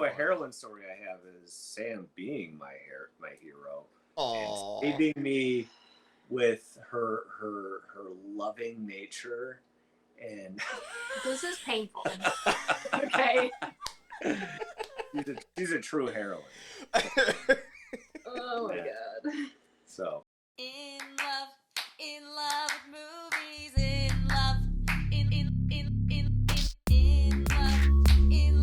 a heroine story I have is Sam being my hero, Aww. and saving me with her loving nature, and this is painful. Okay. She's a true heroine. Oh my god. So. In love with movies, in love, in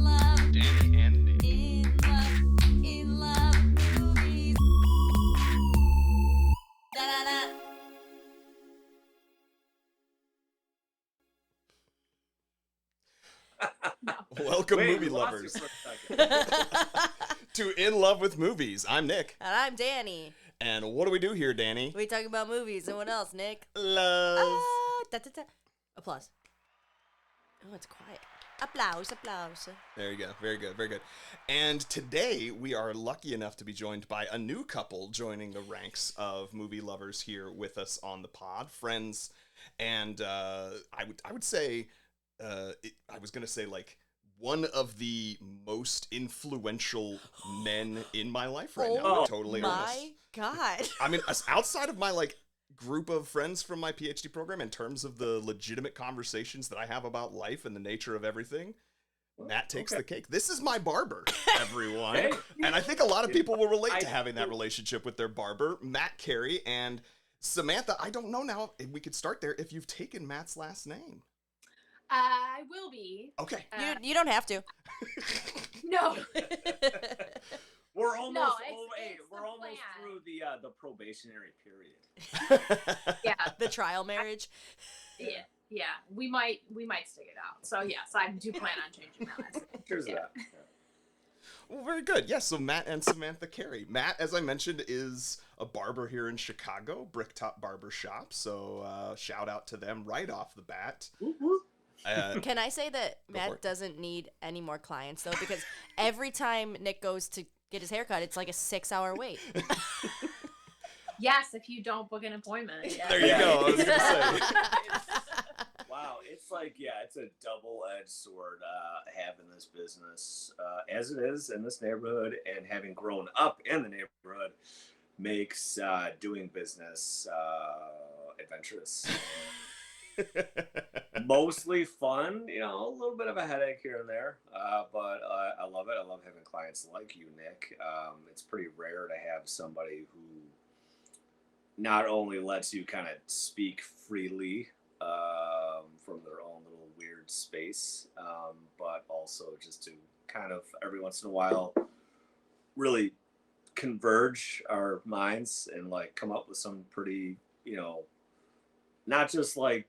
love, Danny and Nick. in love with movies. Da da da. Welcome, Wait, movie we lost lovers, you for a second. to In Love with Movies. I'm Nick. And I'm Danny. And what do we do here, Danny? We talk about movies. And what else, Nick? Love. Da, da, da. Applause. Oh, it's quiet. Applause. There you go. Very good, very good. And today we are lucky enough to be joined by a new couple joining the ranks of movie lovers here with us on the pod, friends. And I would say, I was gonna say like one of the most influential men in my life right now. Oh Totally honest. my god. I mean, outside of my like group of friends from my PhD program, in terms of the legitimate conversations that I have about life and the nature of everything, Matt takes the cake. This is my barber, everyone. Hey. And I think a lot of people will relate to having that relationship with their barber, Matt Carey. And Samantha, I don't know now, if we could start there, if you've taken Matt's last name. I will be. Okay. You don't have to. No. We're almost it's we're the almost plan. through the probationary period. Yeah. The trial marriage. Yeah. We might stick it out. So yes, I do plan on changing my last name. Cheers to that. Well, very good. Yes, so Matt and Samantha Carey. Matt, as I mentioned, is a barber here in Chicago, Bricktop Barbershop. So shout out to them right off the bat. Can I say that for it. Matt doesn't need any more clients, though? Because every time Nick goes to get his haircut, it's like a 6-hour wait. Yes, if you don't book an appointment. Yeah. There you go. I was going to say. Wow, it's like, it's a double-edged sword having this business as it is in this neighborhood, and having grown up in the neighborhood makes doing business adventurous. Mostly fun, a little bit of a headache here and there, but I love it. I love having clients like you, Nick. It's pretty rare to have somebody who not only lets you kind of speak freely from their own little weird space, but also just to kind of every once in a while really converge our minds and like come up with some pretty, not just like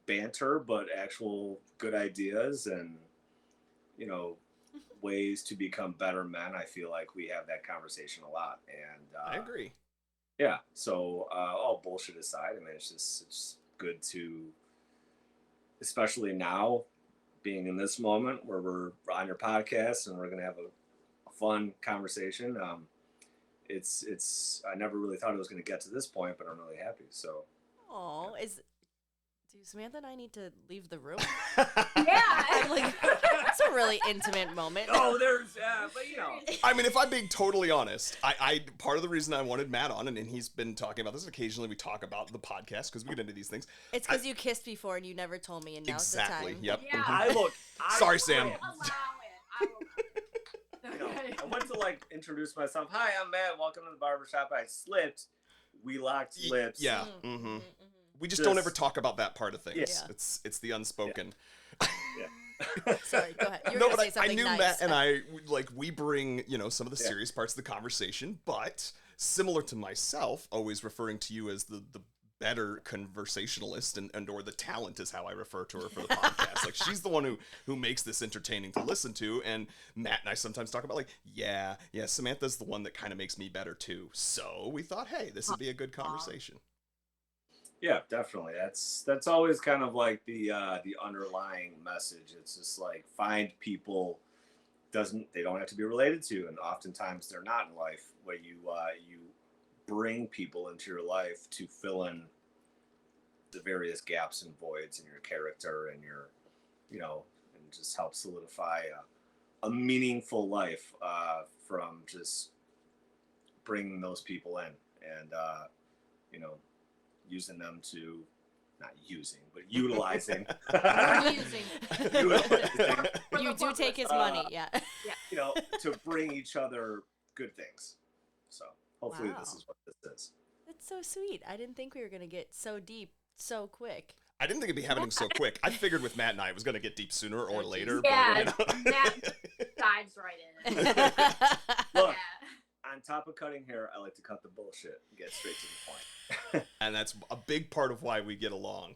banter, but actual good ideas and, ways to become better men. I feel like we have that conversation a lot. And I agree. Yeah. So all bullshit aside, I mean, it's good to, especially now being in this moment where we're on your podcast and we're going to have a fun conversation. I never really thought it was going to get to this point, but I'm really happy. So. Oh, do Samantha and I need to leave the room? Yeah. I'm like, it's a really intimate moment. Oh, there's, but I mean, if I'm being totally honest, I part of the reason I wanted Matt on, and he's been talking about this, occasionally we talk about the podcast because we get into these things. It's because you kissed before and you never told me, and now's Exactly. the time. Yep. Yeah. Mhm. Sorry, Sam. Allow it. I went to like introduce myself. Hi, I'm Matt. Welcome to the barbershop. I slipped. We locked lips. Yeah. Mm-hmm. Mm-hmm. We just don't ever talk about that part of things. Yeah. It's the unspoken. Sorry, go ahead. You were No, gonna but say something I knew nice. Matt and I, like, we bring, some of the serious parts of the conversation, but similar to myself, always referring to you as the better conversationalist and or the talent is how I refer to her for the podcast. Like, she's the one who makes this entertaining to listen to, and Matt and I sometimes talk about, like, yeah, Samantha's the one that kind of makes me better too. So we thought, hey, this would be a good conversation. Yeah, definitely. That's always kind of like the underlying message. It's just like find people they don't have to be related to, and oftentimes they're not in life. Where you bring people into your life to fill in the various gaps and voids in your character and your, and just help solidify a meaningful life from just bringing those people in and you know, using them to not using but utilizing. We're using. Utilizing, You do take his money, yeah. you know, to bring each other good things. So hopefully this Wow. is what this is. That's so sweet. I didn't think we were gonna get so deep so quick. I didn't think it'd be happening so quick. I figured with Matt and I it was going to get deep sooner or Oh, later. Yeah, But, Matt dives right in. Look, Yeah. on top of cutting hair, I like to cut the bullshit and get straight to the point. and that's a big part of why we get along.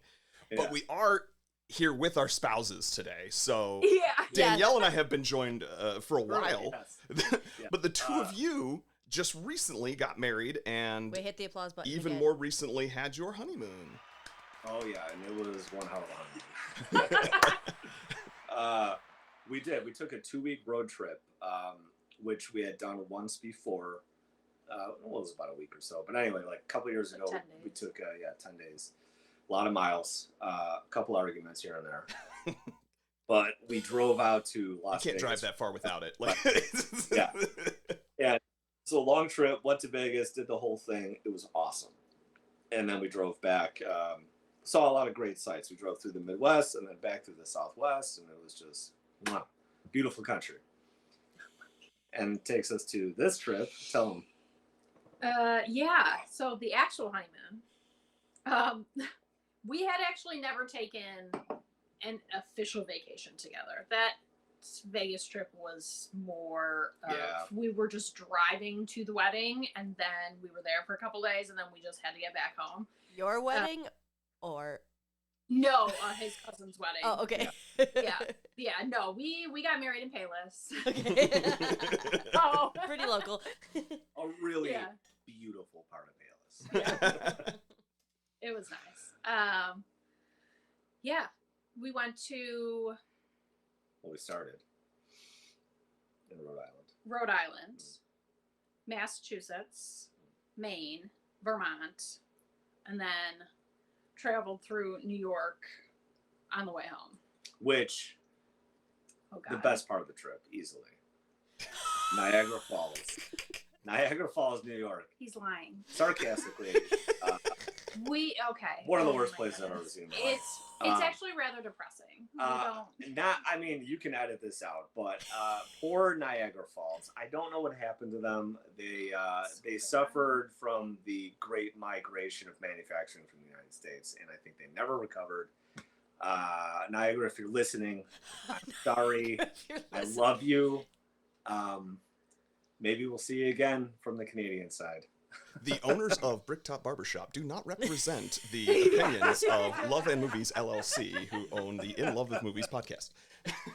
Yeah. But we are here with our spouses today. So Yeah. Danielle and I have been joined for a while. Yes. Yeah. But the two of you just recently got married and Wait, hit the applause button. even again. more recently had your honeymoon. Oh yeah, and it was one hell of a honeymoon. We did. We took a 2-week road trip, which we had done once before. Well, it was about a week or so, but anyway, like a couple years ago, 10 we days. took 10 days, a lot of miles, a couple arguments here and there. But we drove out to You Las can't Vegas. drive that far without it. Like, Yeah. Yeah, it's a long trip. Went to Vegas, did the whole thing. It was awesome. And then we drove back. Saw a lot of great sights. We drove through the Midwest and then back through the Southwest, and it was just beautiful country. And takes us to this trip. Tell them. Yeah. So the actual honeymoon, we had actually never taken an official vacation together. That Vegas trip was more of, we were just driving to the wedding, and then we were there for a couple days, and then we just had to get back home. Your wedding or No, his cousin's wedding. oh, okay. Yeah. No, we got married in Payless. Okay. Oh, Pretty local. A really Yeah. beautiful part of Payless. Yeah. It was nice. Yeah, we went to Well, we started in Rhode Island. Rhode Island, Massachusetts, Maine, Vermont, and then traveled through New York on the way home. Which, Oh the God. best part of the trip, easily. Niagara Falls. Niagara Falls, New York. He's lying. Sarcastically, Okay. one of the Oh worst my places I've ever goodness. seen in my life. It's actually rather depressing. I mean, you can edit this out, but poor Niagara Falls. I don't know what happened to them. They suffered from the Great Migration of manufacturing from the United States, and I think they never recovered. Niagara, if you're listening, I'm sorry. I love you. Maybe we'll see you again from the Canadian side. The owners of Bricktop Barbershop do not represent the opinions of Love and Movies LLC, who own the In Love with Movies podcast.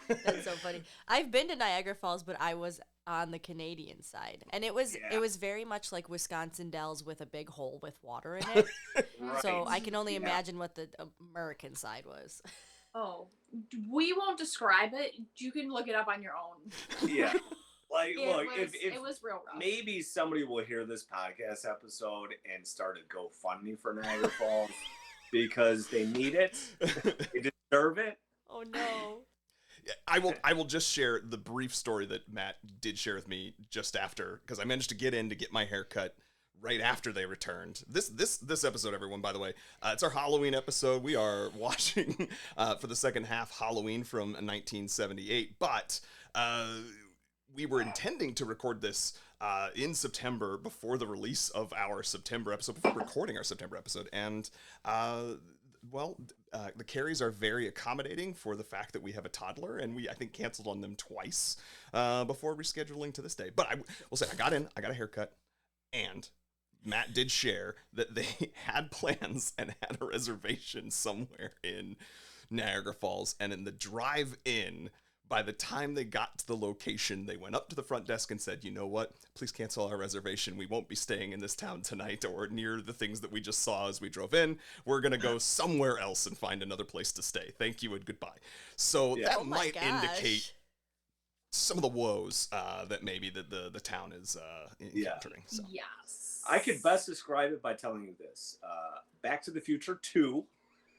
That's so funny. I've been to Niagara Falls, but I was on the Canadian side, and it was very much like Wisconsin Dells with a big hole with water in it. Right. So I can only Yeah. imagine what the American side was. Oh, we won't describe it. You can look it up on your own. Yeah. Like, look, if it was real rough. maybe somebody will hear this podcast episode and start a GoFundMe for Niagara Falls because they need it. They deserve it. Oh no. I will just share the brief story that Matt did share with me just after, because I managed to get my hair cut right after they returned. This episode, everyone, by the way, it's our Halloween episode. We are watching for the second half Halloween from 1978, but we were intending to record this in September before the release of our September episode, before recording our September episode, and the Carries are very accommodating for the fact that we have a toddler, and I think canceled on them twice before rescheduling to this day. But I will say, I got a haircut, and Matt did share that they had plans and had a reservation somewhere in Niagara Falls, and in the drive-in, by the time they got to the location, they went up to the front desk and said, you know what, please cancel our reservation. We won't be staying in this town tonight or near the things that we just saw as we drove in. We're going to go somewhere else and find another place to stay. Thank you and goodbye. So Yeah. that Oh my might gosh. indicate some of the woes that maybe the town is encountering. So. Yes. I could best describe it by telling you this. Back to the Future 2.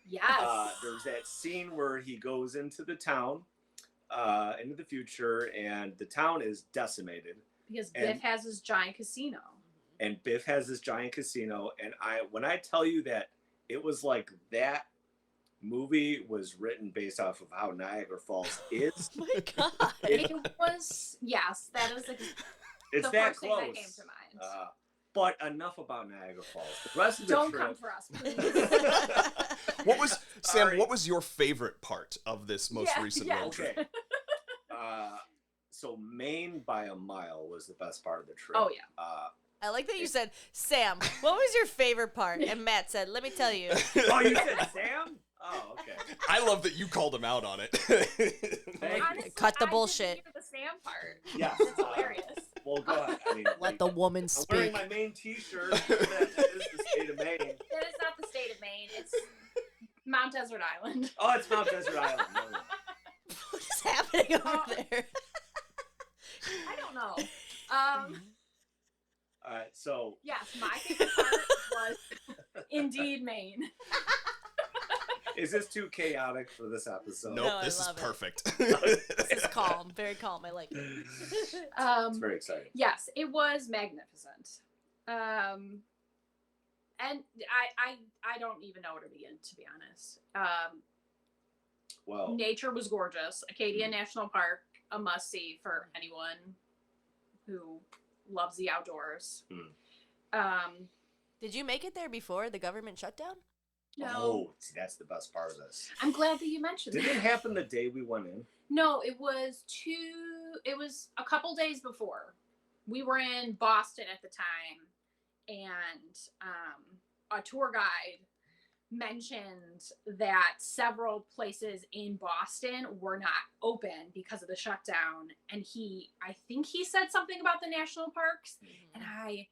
Yes. There's that scene where he goes into the town into the future, and the town is decimated. Because Biff has his giant casino. And Biff has this giant casino, and when I tell you that it was like that movie was written based off of how Niagara Falls is. Oh my God. It was, yes, that is It's the that first close. thing that came to mind. But enough about Niagara Falls. The rest of the Don't trip, come for us, please. What was Sam? Sorry. What was your favorite part of this most recent road Okay. trip? So Maine by a mile was the best part of the trip. Oh, yeah. I like that you said, Sam, what was your favorite part? And Matt said, let me tell you. Oh, you said Sam? Oh, okay. I love that you called him out on it. Honestly, Cut the I bullshit. didn't hear the Sam part. Yeah. It's hilarious. Well, go ahead. I mean, Let the woman I'm wearing speak. my Maine t-shirt. That is the state of Maine. That is not the state of Maine. It's Mount Desert Island. Oh, it's Mount Desert Island. No. What is happening over there? I don't know. All right, so Yes, my favorite part was indeed Maine. is this too chaotic for this episode? Nope, No, I this is love it. perfect. This is calm, very calm. I like it. It's very exciting. Yes, it was magnificent. And I don't even know where to begin, to be honest. Well, Nature was gorgeous. Acadia National Park, a must see for anyone who loves the outdoors. Did you make it there before the government shutdown? No, oh, see, that's the best part of this. I'm glad that you mentioned Did that. it happen the day we went in? No, it was a couple days before. We were in Boston at the time, and a tour guide mentioned that several places in Boston were not open because of the shutdown. And I think he said something about the national parks. And I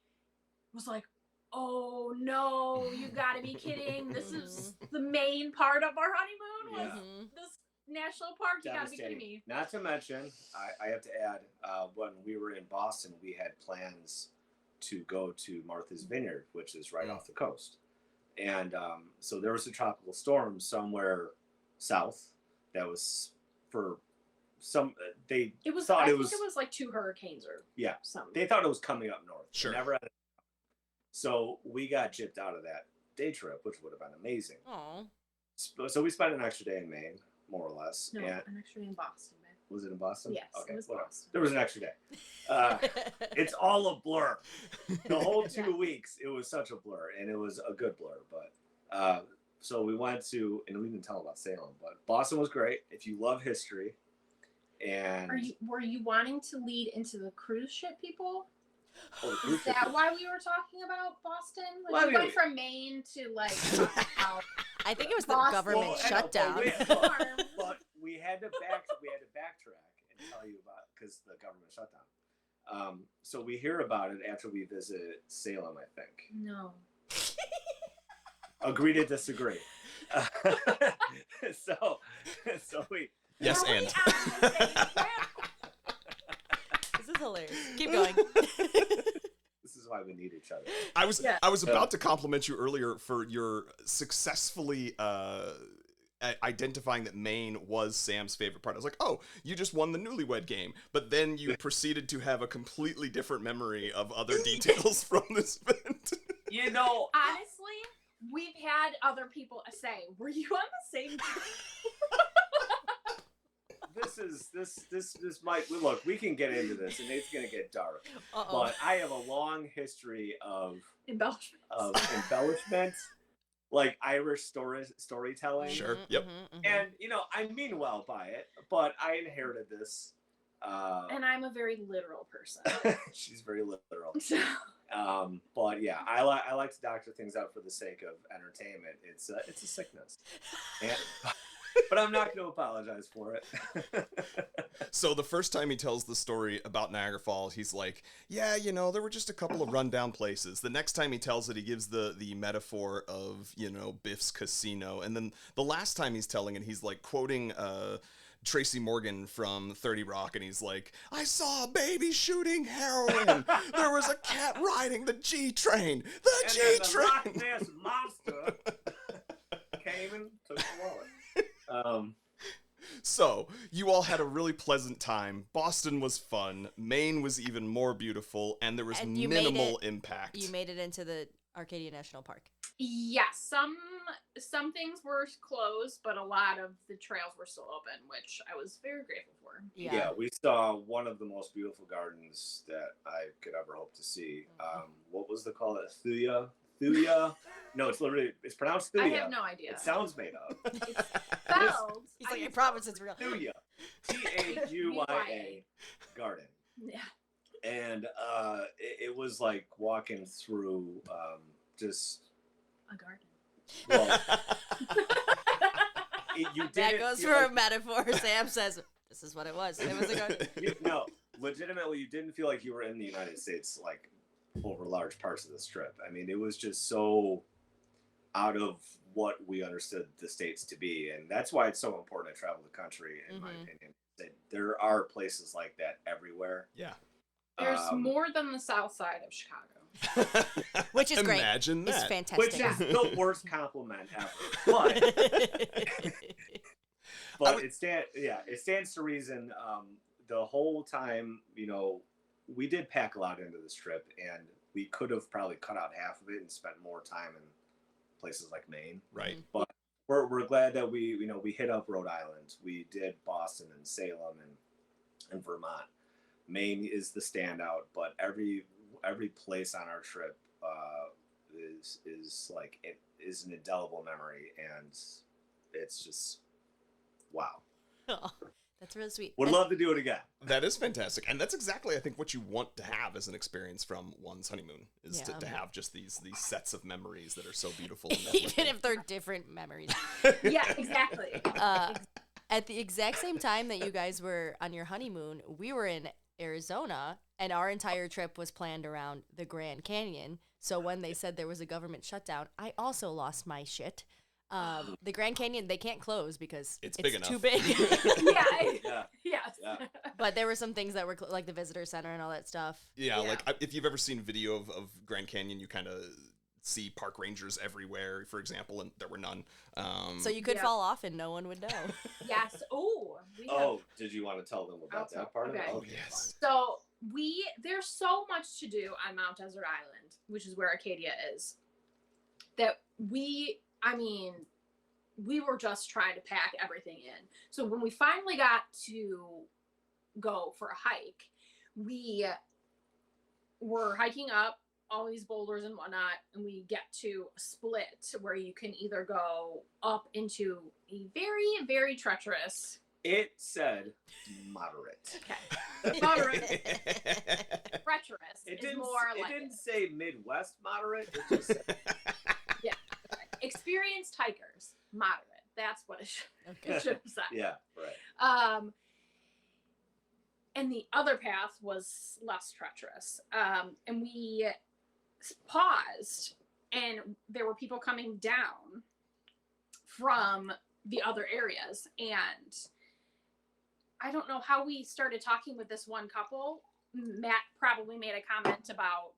was like, oh no, you gotta be kidding. This is the main part of our honeymoon was this national park. You gotta be kidding me. Not to mention, I have to add, when we were in Boston, we had plans to go to Martha's Vineyard, which is right off the coast. And so there was a tropical storm somewhere south that was for some, I think it was like 2 hurricanes or something. They thought it was coming up north. Sure. Never had it. So we got gypped out of that day trip, which would have been amazing. Oh. So we spent an extra day in Maine, more or less. No, And an extra day in Boston, man. was it in Boston? Yes, okay, it was whatever. Boston. There was an extra day. It's all a blur. The whole 2 weeks, it was such a blur, and it was a good blur. But so we went to, and we didn't tell about Salem, but Boston was great. If you love history, and were you wanting to lead into the cruise ship people? the Is cruise ship- that why we were talking about Boston? Like, Well, I we mean, went from Maine to like talk about I think it was the Boston. government Well, I know, shutdown. but we had to backtrack and tell you about, because the government shutdown. So we hear about it after we visit Salem, I think. No. Agree to disagree. So we. Yes, Were we and. on the same trip? This is hilarious. Keep going. This is why we need each other. I was about to compliment you earlier for your successfully identifying that Maine was Sam's favorite part. I was like, oh, you just won the newlywed game. But then you proceeded to have a completely different memory of other details from this event. You know, Honestly, we've had other people say, "Were you on the same trip?" this might look. We can get into this, and it's gonna get dark. Uh-oh. But I have a long history of Embellishments. embellishment, like Irish storytelling. Sure. Yep. And I mean well by it, but I inherited this. And I'm a very literal person. She's very literal. So, But yeah, I like to doctor things out for the sake of entertainment. It's a sickness, but I'm not going to apologize for it. So the first time he tells the story about Niagara Falls, he's like, yeah, there were just a couple of rundown places. The next time he tells it, he gives the metaphor of, Biff's casino. And then the last time he's telling it, he's like quoting Tracy Morgan from 30 Rock, and he's like, I saw a baby shooting heroin. There was a cat riding the G train. The And G then the train. Loch Ness monster came and took the wallet. So, you all had a really pleasant time. Boston was fun. Maine was even more beautiful, and there was And you made minimal it- impact. You made it into the Arcadia National Park. Yes, some things were closed, but a lot of the trails were still open, which I was very grateful for. Yeah, we saw one of the most beautiful gardens that I could ever hope to see. What was the call? Thuya? Thuya? No, it's pronounced Thuya. I have no idea. It sounds made up. It's spelled. He's like, I promise it's real. Thuya. Thuya garden. Yeah. And it was like walking through just A garden. well, That goes for a metaphor. Sam says, this is what it was. It was a garden. No, legitimately, you didn't feel like you were in the United States like over large parts of this trip. I mean, it was just so out of what we understood the states to be, and that's why it's so important to travel the country, in my opinion. That there are places like that everywhere. Yeah. There's more than the south side of Chicago. Which is great. Imagine It's that. fantastic. Which is the worst compliment ever. But it stands to reason. The whole time, we did pack a lot into this trip, and we could have probably cut out half of it and spent more time in places like Maine. Right. But we're glad that we hit up Rhode Island. We did Boston and Salem and Vermont. Maine is the standout, but every place on our trip is like it is an indelible memory, and it's just wow. Oh, that's really sweet. Would love to do it again. That is fantastic, and that's exactly I think what you want to have as an experience from one's honeymoon is to have just these sets of memories that are so beautiful. And Even if they're different memories. Yeah, exactly. At the exact same time that you guys were on your honeymoon, we were in Arizona, and our entire trip was planned around the Grand Canyon. So when they said there was a government shutdown, I also lost my shit. The Grand Canyon, they can't close because it's big enough. too big. Yeah. Yes. Yeah. But there were some things that were like the visitor center and all that stuff. Yeah, Yeah. like if you've ever seen video of Grand Canyon, you kind of see park rangers everywhere, for example, and there were none. So you could Yeah. fall off and no one would know. Yes. Oh. Did you want to tell them about that part okay. of it? Oh, yes. So there's so much to do on Mount Desert Island, which is where Acadia is, that we were just trying to pack everything in. So when we finally got to go for a hike, we were hiking up all these boulders and whatnot, and we get to a split where you can either go up into a very, very treacherous. It said moderate. Okay. Moderate. Treacherous. It is didn't. more It like didn't say Midwest moderate. It just said experienced hikers, moderate. That's what it should have said. yeah, right. And the other path was less treacherous. And we paused, and there were people coming down from the other areas. And I don't know how we started talking with this one couple. Matt probably made a comment about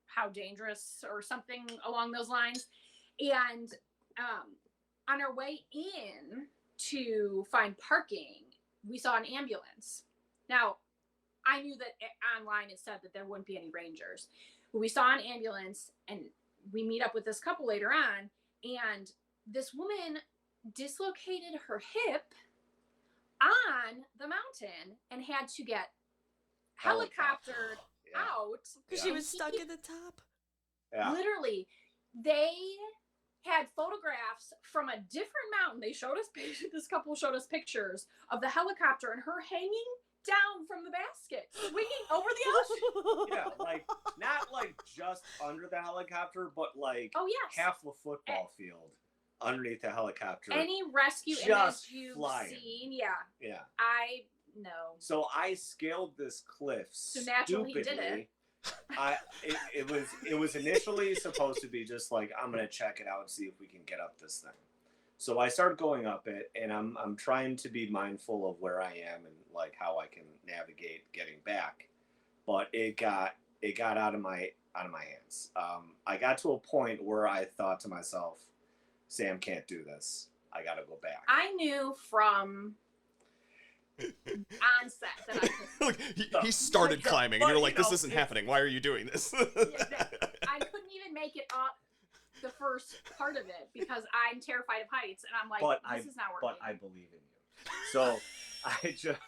how dangerous or something along those lines. And on our way in to find parking, we saw an ambulance. Now, I knew that online it said that there wouldn't be any rangers. But we saw an ambulance, and we meet up with this couple later on, and this woman dislocated her hip on the mountain and had to get helicoptered out. Because she was stuck at the top. Yeah. Literally, they had photographs from a different mountain. They showed us, this couple showed us pictures of the helicopter and her hanging down from the basket, swinging over the ocean. Yeah, like not like just under the helicopter, but like Oh yes. half the football field underneath the helicopter. Any rescue just image you've flying. seen, yeah. Yeah. I know. So I scaled this cliff So naturally you did stupidly. It was initially supposed to be just like, I'm gonna check it out and see if we can get up this thing. So I started going up it, and I'm trying to be mindful of where I am and like how I can navigate getting back. But it got out of my hands. I got to a point where I thought to myself, Sam can't do this. I gotta go back. I knew from on set that I could. Like, he started But, climbing, and you're like, you this know, isn't happening. Why are you doing this? I couldn't even make it up the first part of it because I'm terrified of heights, and I'm like, this is not working. But I believe in you. So I just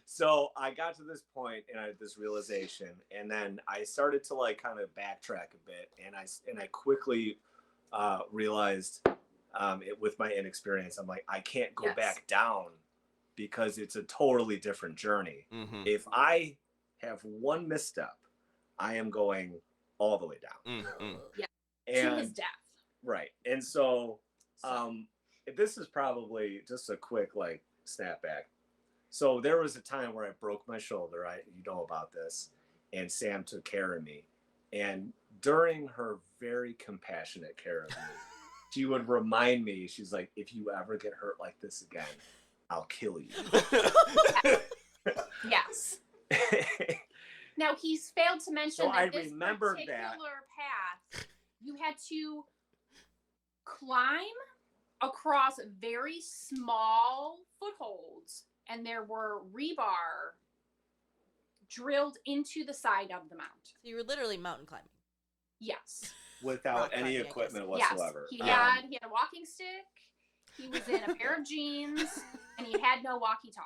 so I got to this point and I had this realization, and then I started to like kind of backtrack a bit, and I quickly realized it with my inexperience. I'm like, I can't go back down because it's a totally different journey. Mm-hmm. If I have one misstep, I am going all the way down. Mm-hmm. Yeah. And, to his death. Right. And so this is probably just a quick like snapback. So there was a time where I broke my shoulder. You know about this, and Sam took care of me. And during her very compassionate care of me, she would remind me, she's like, if you ever get hurt like this again, I'll kill you. Yes. Now he's failed to mention So that I this remembered particular that. path, you had to climb across very small footholds, and there were rebar drilled into the side of the mount. So you were literally mountain climbing. Yes. Without Rock any climbing, I equipment Yes. whatsoever. He had a walking stick. He was in a pair of jeans, and he had no walkie-talkie.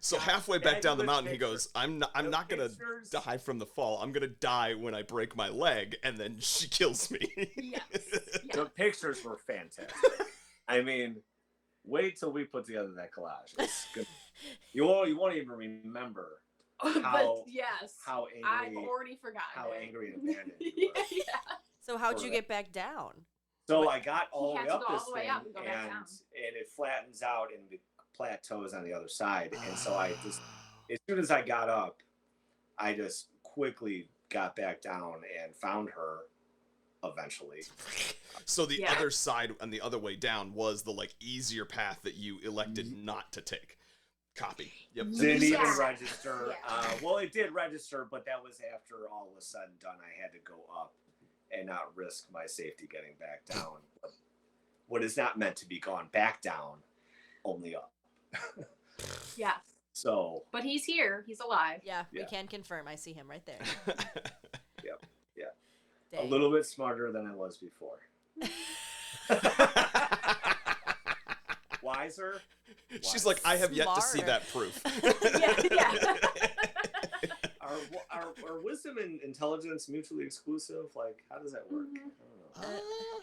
So halfway back And down the with mountain, he pictures. goes, I'm not gonna Pictures. die from the fall. I'm gonna die when I break my leg, and then she kills me. yes. The pictures were fantastic. I mean, wait till we put together that collage. It's good. You won't even remember But how yes, how I've angry already forgotten. how it. angry and abandoned you were. Yeah. So how'd For you that. get back down? So I got all the He way had up to go this all the way thing, up and go back down. and it flattens out, and the plateaus on the other side. And so I just, as soon as I got up, I just quickly got back down and found her eventually. So the Yeah. other side and the other way down was the like easier path that you elected not to take. Copy. Yep. that Didn't makes even sense. register. Yeah. Well, it did register, but that was after all was said and done. I had to go up and not risk my safety getting back down. What is not meant to be gone back down, only up. Yeah. So But he's here. He's alive. Yeah, we Yeah. can confirm. I see him right there. Yep. Yeah. A Dang. little bit smarter than I was before. Wiser. She's like, I have yet to see Smarter. that proof. Yeah. Are wisdom and intelligence mutually exclusive? Like, how does that work? Mhm. I don't know.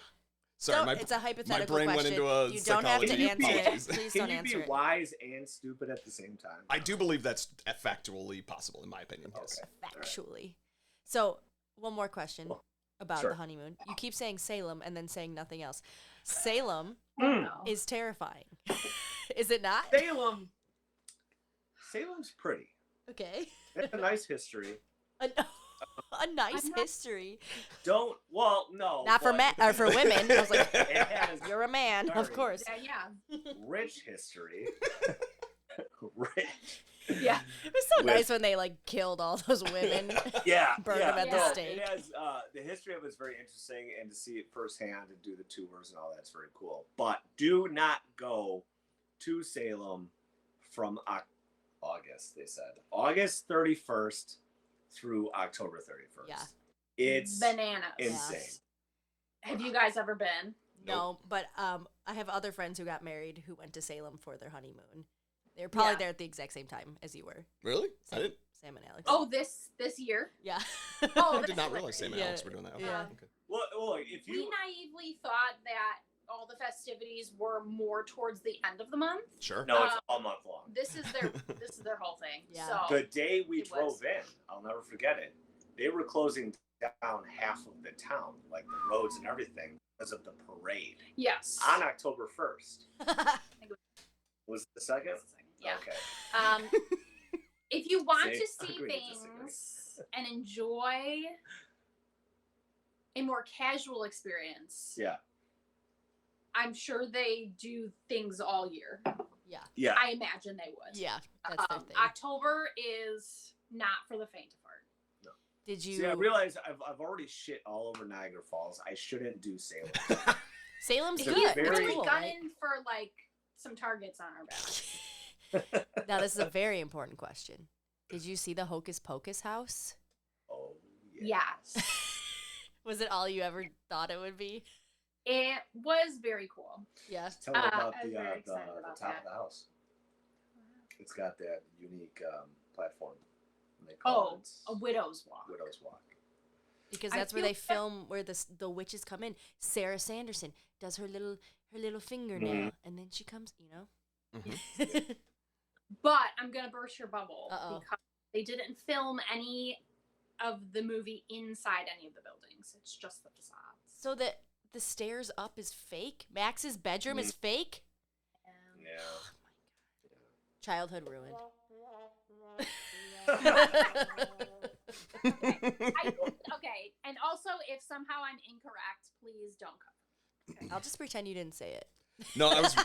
Sorry, Don't- my it's a hypothetical brain went question. into a You don't have to psychology. answer it. Apologies. Please Can don't you answer be it. wise and stupid at the same time? I do believe that's factually possible, in my opinion. Yes. Okay. Factually. So, one more question about Sure. the honeymoon. You keep saying Salem and then saying nothing else. Salem No. is terrifying. Is it not? Salem's pretty. Okay. It's a nice history. A nice I'm not- history. No. Not for but men or for women. I was like, It has you're a man, of Sorry. course. Yeah. rich history. Rich. Yeah. It was so With- nice when they like killed all those women. Yeah. Burn yeah, them at the no, stake. It has, the history of it is very interesting, and to see it firsthand and do the tours and all that's very cool. But do not go to Salem from August, they said. August 31st through October 31st. Yeah. It's Bananas. insane. Have you guys ever been? No, but I have other friends who got married who went to Salem for their honeymoon. They were probably Yeah. there at the exact same time as you were. Really? I Sam, didn't. Sam and Alex. Oh, this year? yeah. Oh, I did that's not realize Sam and Yeah. Alex were doing that. Okay. Yeah. Okay. Well, if We you naively thought that all the festivities were more towards the end of the month. Sure. no, it's all month long. This is their whole thing. Yeah. So The day we It drove was. in, I'll never forget it. They were closing down half of the town, like the roads and everything, because of the parade yes. on October 1st. Was it the second? Yeah. Okay. If you want See? to see Agree to disagree. things and enjoy a more casual experience, Yeah. I'm sure they do things all year. Yeah. I imagine they would. Yeah, that's their thing. October is not for the faint of heart. Did you? See, I realize I've already shit all over Niagara Falls. I shouldn't do Salem. Salem's They're good. very- It's Really cool, gunning right? for like some targets on our backs. Now, this is a very important question. Did you see the Hocus Pocus house? Oh, yeah. Yes. Was it all you ever thought it would be? It was very cool. Yeah. Tell me about I was the very excited about top that. of the house. It's got that unique platform. They call Oh, it a widow's walk. Widow's Walk. Because I that's where feel they film where the witches come in. Sarah Sanderson does her little fingernail, and then she comes, But I'm gonna burst your bubble Uh-oh. because they didn't film any of the movie inside any of the buildings. It's just the facades. So the stairs up is fake? Max's bedroom is fake? Yeah. Childhood ruined. Okay, and also if somehow I'm incorrect, please don't cover. Okay. I'll just pretend you didn't say it. No, I was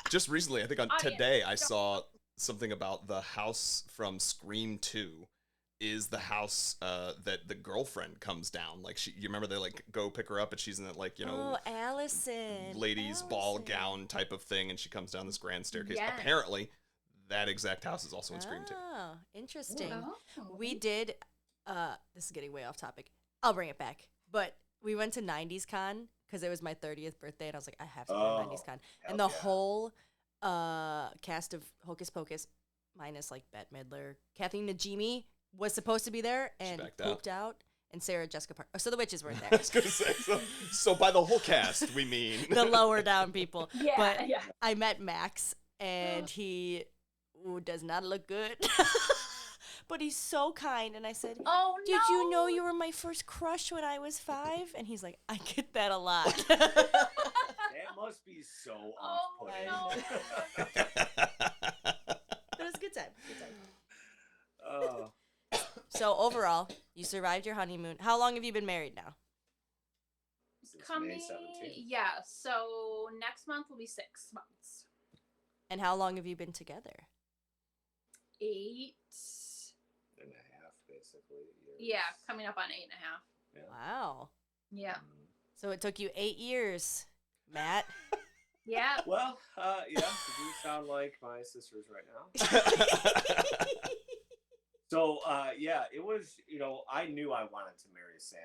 just recently, I think on Audience, today, I don't- saw something about the house from Scream 2 is the house that the girlfriend comes down. Like, you remember they, like, go pick her up and she's in that, like, Oh, Allison. ladies' ball Allison. gown type of thing, and she comes down this grand staircase. Yes. Apparently, that exact house is also in Scream 2. Oh, interesting. Oh. We did, this is getting way off topic. I'll bring it back. But we went to 90s Con because it was my 30th birthday, and I was like, I have to go to 90s Con. And the whole cast of Hocus Pocus, minus like Bette Midler, Kathleen Najimy was supposed to be there and backed out. pooped out. And Sarah Jessica Parker. Oh, so the witches weren't I there. was going to say, so by the whole cast, we mean... The lower down people. Yeah, But yeah. I met Max, and he does not look good. But he's so kind. And I said, Oh no! did you know you were my first crush when I was 5? And he's like, I get that a lot. That must be so Oh off-putting. no! It was a good time. Good time. Oh. So overall, you survived your honeymoon. How long have you been married now? Since Coming, May 17th. yeah. So next month will be 6 months. And how long have you been together? 8. And a half, basically. Years. Yeah, coming up on 8.5. Yeah. Wow. Yeah. So it took you 8 years, Matt. Yeah. Well, yeah, you do sound like my sisters right now. So, yeah, it was, I knew I wanted to marry Sam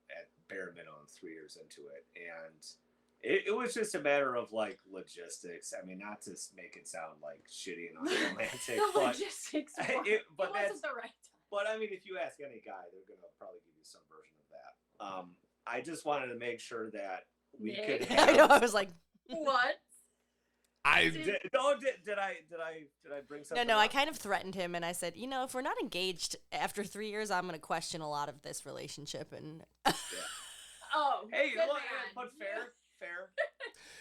at bare minimum 3 years into it. And it was just a matter of, like, logistics. I mean, not to make it sound, like, shitty and unromantic, The but, logistics. it wasn't the right time. but, I mean, if you ask any guy, they're going to probably give you some version of that. I just wanted to make sure that we could Nick. have... I know. I was like, What? Did I bring something no. I up? kind of threatened him, and I said, if we're not engaged after 3 years, I'm going to question a lot of this relationship. And Oh, Hey, good look, man. but fair.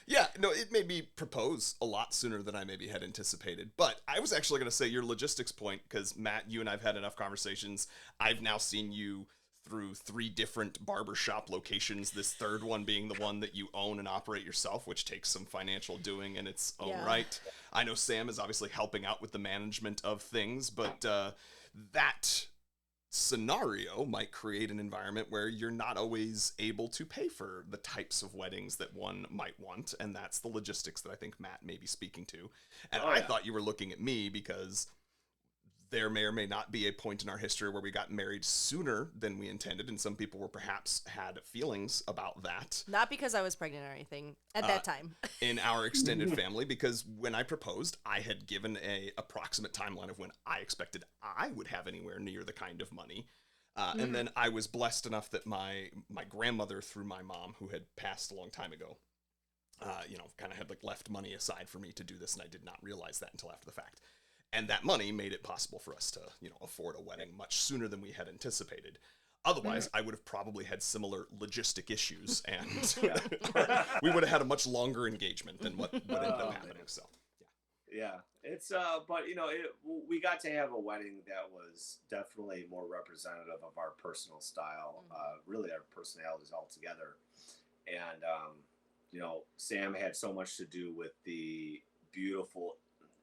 Yeah, no, it made me propose a lot sooner than I maybe had anticipated. But I was actually going to say your logistics point, because Matt, you and I have had enough conversations. I've now seen you through 3 different barbershop locations, this third one being the one that you own and operate yourself, which takes some financial doing in its own right. I know Sam is obviously helping out with the management of things, but that scenario might create an environment where you're not always able to pay for the types of weddings that one might want, and that's the logistics that I think Matt may be speaking to. And I thought you were looking at me because there may or may not be a point in our history where we got married sooner than we intended, and some people were perhaps had feelings about that. not because I was pregnant or anything at that time. In our extended family, because when I proposed, I had given a approximate timeline of when I expected I would have anywhere near the kind of money. And then I was blessed enough that my grandmother, through my mom, who had passed a long time ago, kind of had like left money aside for me to do this, and I did not realize that until after the fact. And that money made it possible for us to, afford a wedding much sooner than we had anticipated. Otherwise, I would have probably had similar logistic issues, and we would have had a much longer engagement than what ended up happening. So, Yeah, it's but we got to have a wedding that was definitely more representative of our personal style, really our personalities all together, and Sam had so much to do with the beautiful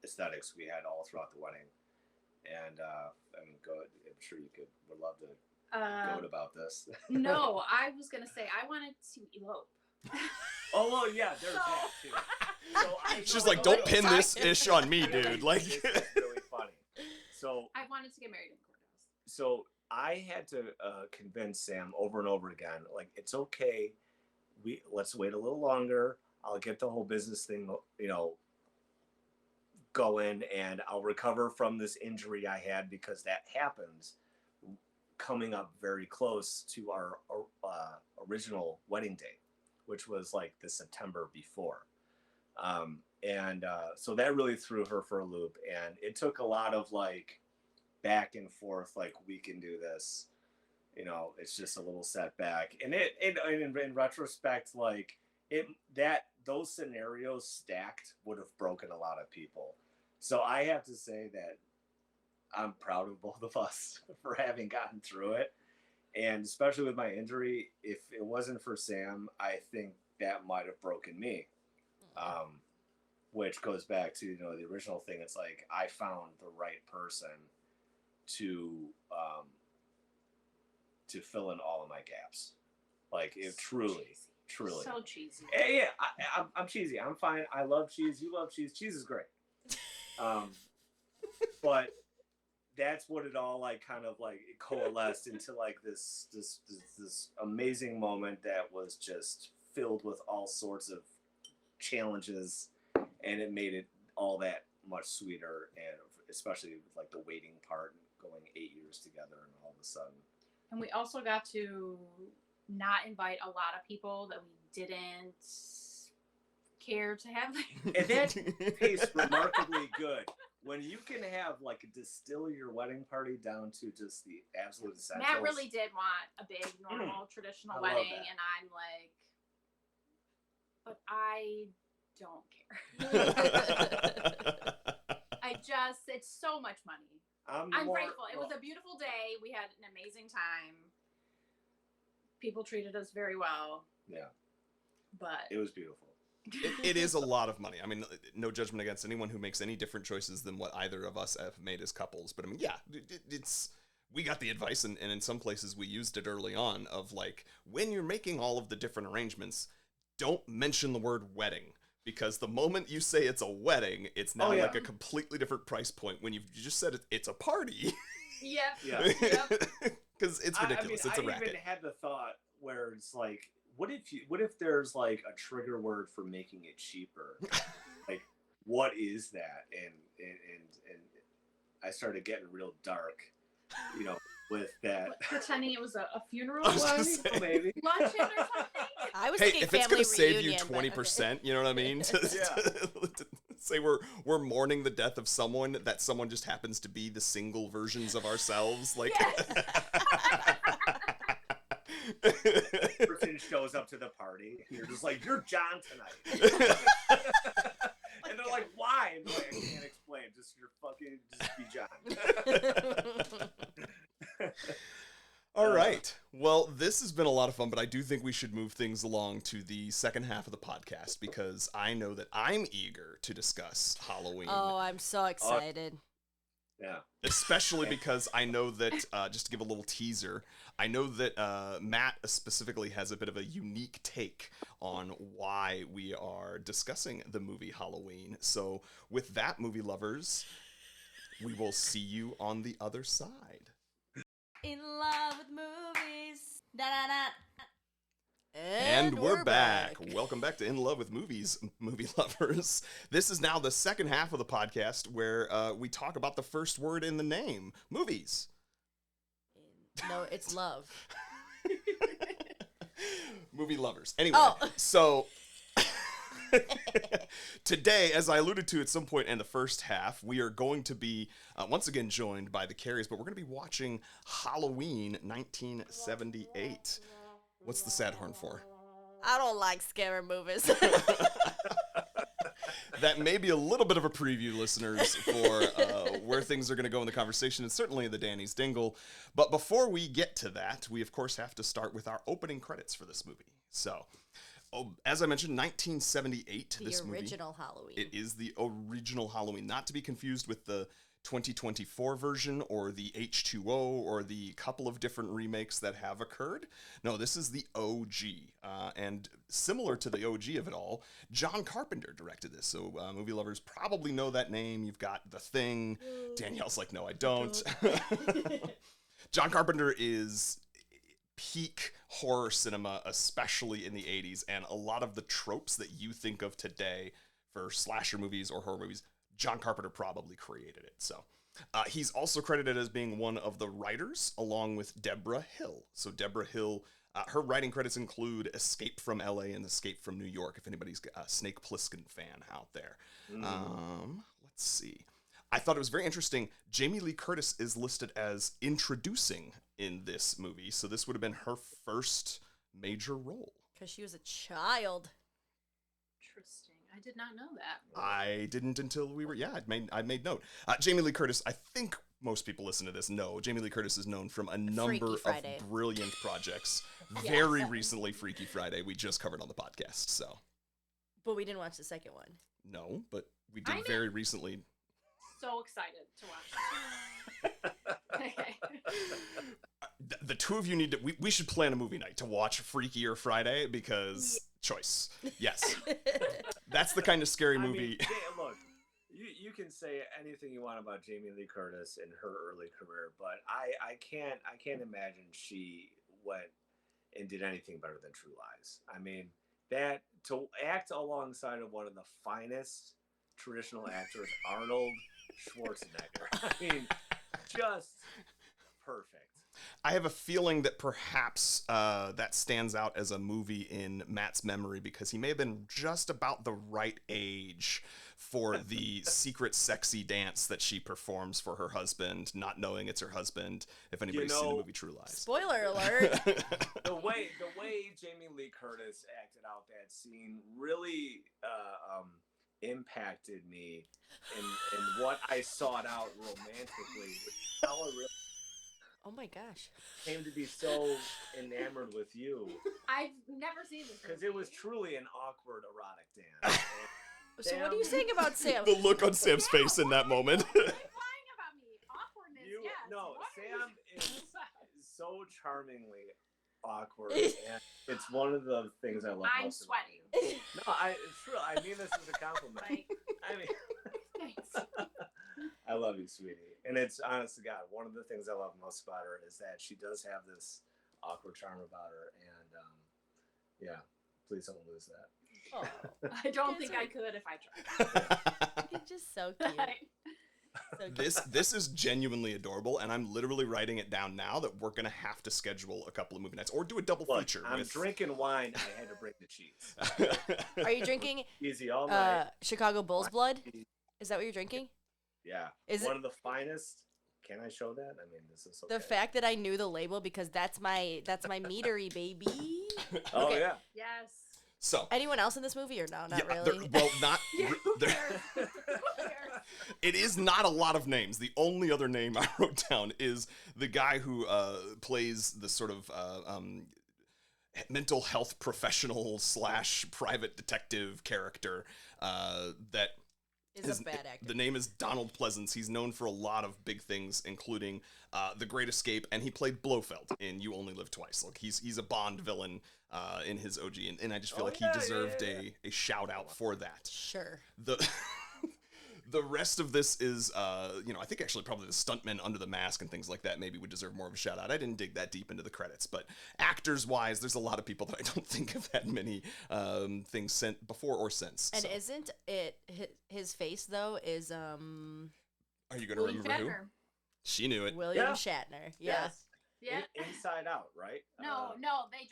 aesthetics we had all throughout the wedding, and I'm sure you would love to goat about this. No, I was gonna say I wanted to elope. Oh, well, yeah, there's that too. So She's like, don't pin this ish on me, dude. Like, it's really funny. So I wanted to get married in the courthouse. so I had to convince Sam over and over again, like, it's okay. Let's wait a little longer. I'll get the whole business thing, going, and I'll recover from this injury I had, because that happens coming up very close to our original wedding date, which was like the September before. So that really threw her for a loop, and it took a lot of like back and forth, like, we can do this, it's just a little setback. And in retrospect, like, those scenarios stacked would have broken a lot of people. So I have to say that I'm proud of both of us for having gotten through it. And especially with my injury, if it wasn't for Sam, I think that might have broken me. Which goes back to, the original thing. It's like, I found the right person to fill in all of my gaps. Like, it truly. So cheesy. Yeah, I'm cheesy. I'm fine. I love cheese. You love cheese. Cheese is great. But that's what it all like kind of like coalesced into, like this amazing moment that was just filled with all sorts of challenges, and it made it all that much sweeter, and especially with like the waiting part, going 8 years together, and all of a sudden. And we also got to not invite a lot of people that we didn't care to have there. And that tastes remarkably good. When you can have, like, distill your wedding party down to just the absolute essentials. Matt really did want a big, normal, traditional wedding, and I'm like, but I don't care. It's so much money. I'm grateful. It was a beautiful day. We had an amazing time. People treated us very well. Yeah. But it was beautiful. It is a lot of money. I mean, no judgment against anyone who makes any different choices than what either of us have made as couples. But I mean, yeah, we got the advice, and in some places we used it early on, of like, when you're making all of the different arrangements, don't mention the word wedding. Because the moment you say it's a wedding, it's now like a completely different price point. When you just said it's a party. Yeah. Because it's ridiculous. It's a racket. I even had the thought where it's like, what if there's like a trigger word for making it cheaper? Like, what is that? And I started getting real dark, with that. Pretending it was a funeral, maybe luncheon or something. I was hey, thinking if it's family gonna save you reunion, 20%, you know what I mean? To say we're mourning the death of someone, that someone just happens to be the single versions of ourselves, like. Person shows up to the party, and you're just like, you're John tonight. And they're like, why? And they're like, I can't explain. Just be John. All right. Well, this has been a lot of fun, but I do think we should move things along to the second half of the podcast, because I know that I'm eager to discuss Halloween. Oh, I'm so excited. Yeah. Especially because I know that, just to give a little teaser, I know that Matt specifically has a bit of a unique take on why we are discussing the movie Halloween. So with that, movie lovers, we will see you on the other side. In love with movies. And we're back. Welcome back to In Love with Movies, movie lovers. This is now the second half of the podcast where we talk about the first word in the name, movies. No, it's love. Movie lovers. Anyway, so today, as I alluded to at some point in the first half, we are going to be once again joined by the Carries, but we're going to be watching Halloween 1978. What's the sad horn for? I don't like scary movies. That may be a little bit of a preview, listeners, for where things are going to go in the conversation, and certainly the Danny's Dingle. But before we get to that, we, of course, have to start with our opening credits for this movie. So, as I mentioned, 1978, this movie. The original Halloween. It is the original Halloween, not to be confused with the 2024 version or the H2O or the couple of different remakes that have occurred. No, this is the OG. And similar to the OG of it all, John Carpenter directed this. So movie lovers probably know that name. You've got The Thing. Danielle's like, no, I don't. John Carpenter is peak horror cinema, especially in the 80s, and a lot of the tropes that you think of today for slasher movies or horror movies, John Carpenter probably created it. So he's also credited as being one of the writers, along with Deborah Hill. So Deborah Hill, her writing credits include Escape from LA and Escape from New York, if anybody's a Snake Plissken fan out there. Let's see. I thought it was very interesting. Jamie Lee Curtis is listed as introducing in this movie, so this would have been her first major role. Because she was a child. Interesting. I did not know that. I didn't until we were, I made note. Jamie Lee Curtis, I think most people listen to this know, Jamie Lee Curtis is known from a number of brilliant projects. Very recently, Freaky Friday, we just covered on the podcast, so. But we didn't watch the second one. No, but we did very recently. So excited to watch it. The two of you need to, we should plan a movie night to watch Freakier Friday because choice. Yes. That's the kind of scary movie. Look, you can say anything you want about Jamie Lee Curtis in her early career, but I can't imagine she went and did anything better than True Lies. I mean, that to act alongside of one of the finest traditional actors, Arnold Schwarzenegger. I mean, just perfect. I have a feeling that perhaps that stands out as a movie in Matt's memory because he may have been just about the right age for the secret sexy dance that she performs for her husband, not knowing it's her husband, if anybody's seen the movie True Lies. Spoiler alert. the way Jamie Lee Curtis acted out that scene really impacted me in what I sought out romantically. How I really Oh my gosh. came to be so enamored with you. I've never seen this because it was truly an awkward erotic dance. So what are you saying about Sam? The look on Sam's face in that moment. You're lying about me. Awkwardness, yes. No, What Sam are you- is so charmingly awkward, and it's one of the things I love I'm most sweating. about you. No, it's true. I mean this as a compliment. Like, I mean, thanks. I love you, sweetie. And it's, honest to God, one of the things I love most about her is that she does have this awkward charm about her. And, yeah, please don't lose that. Oh, I don't think I could if I tried. you're just so cute. So cute. This is genuinely adorable, and I'm literally writing it down now that we're going to have to schedule a couple of movie nights or do a double feature. I'm drinking wine. I had to bring the cheese. Are you drinking Easy all night. Chicago Bulls blood? Is that what you're drinking? Yeah. Is one of the finest. Can I show that? I mean, this is okay. The fact that I knew the label because that's my meadery, baby. Oh, Okay. yeah. Yes. So, anyone else in this movie or no? Not yeah, really. well, not. Who there- cares? Who cares? It is not a lot of names. The only other name I wrote down is the guy who plays the sort of mental health professional / private detective character that Is a bad actor. The name is Donald Pleasance. He's known for a lot of big things, including The Great Escape, and he played Blofeld in You Only Live Twice. Like he's a Bond villain in his OG, and I just feel like he deserved a shout out for that. Sure. The rest of this is, I think actually probably the stuntmen under the mask and things like that maybe would deserve more of a shout out. I didn't dig that deep into the credits, but actors wise, there's a lot of people that I don't think have had many things sent before or since. And so. isn't it his face though? Is Are you gonna William remember who? Shatner. She knew it. William Yeah. Shatner? Yeah. Yes. Yeah. Inside Out, right? No, they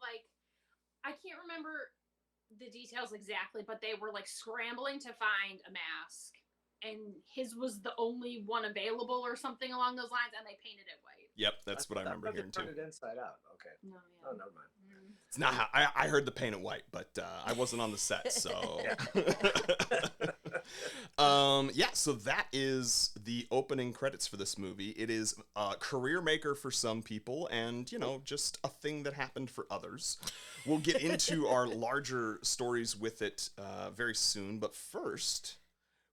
like, I can't remember the details exactly, but they were like scrambling to find a mask, and his was the only one available or something along those lines, and they painted it white. Yep, that's what I remember hearing too. Turned it inside out. Okay. No, yeah. Oh, never mind. It's not how I heard the paint it white, but I wasn't on the set, so. So that is the opening credits for this movie. It is a career maker for some people, and just a thing that happened for others. We'll get into our larger stories with it very soon, but first,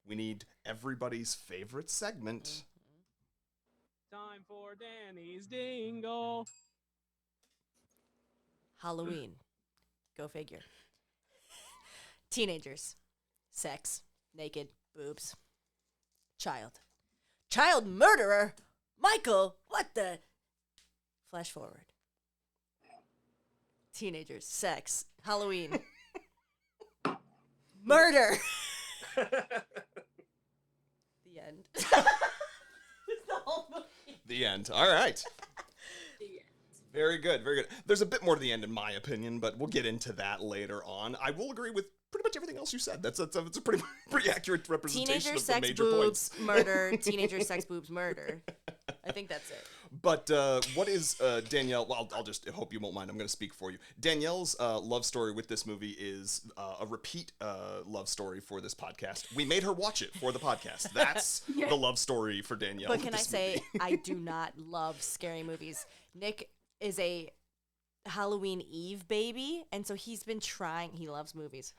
we need everybody's favorite segment. Time for Danny's Dingle. Halloween. Go figure. Teenagers. Sex. Naked. Boobs. Child. Child murderer? Michael, what the? Flash forward. Teenagers. Sex. Halloween. Murder. The end. It's the whole movie. The end. All right. Very good, very good. There's a bit more to the end, in my opinion, but we'll get into that later on. I will agree with pretty much everything else you said. That's a pretty accurate representation Teenager of the sex major boobs points. murder. Teenager sex boobs murder. I think that's it. But what is Danielle? Well, I'll just hope you won't mind. I'm going to speak for you. Danielle's love story with this movie is a repeat love story for this podcast. We made her watch it for the podcast. That's the love story for Danielle. But with can I this say, movie. I do not love scary movies. Nick is a Halloween Eve baby, and so he's been trying. He loves movies,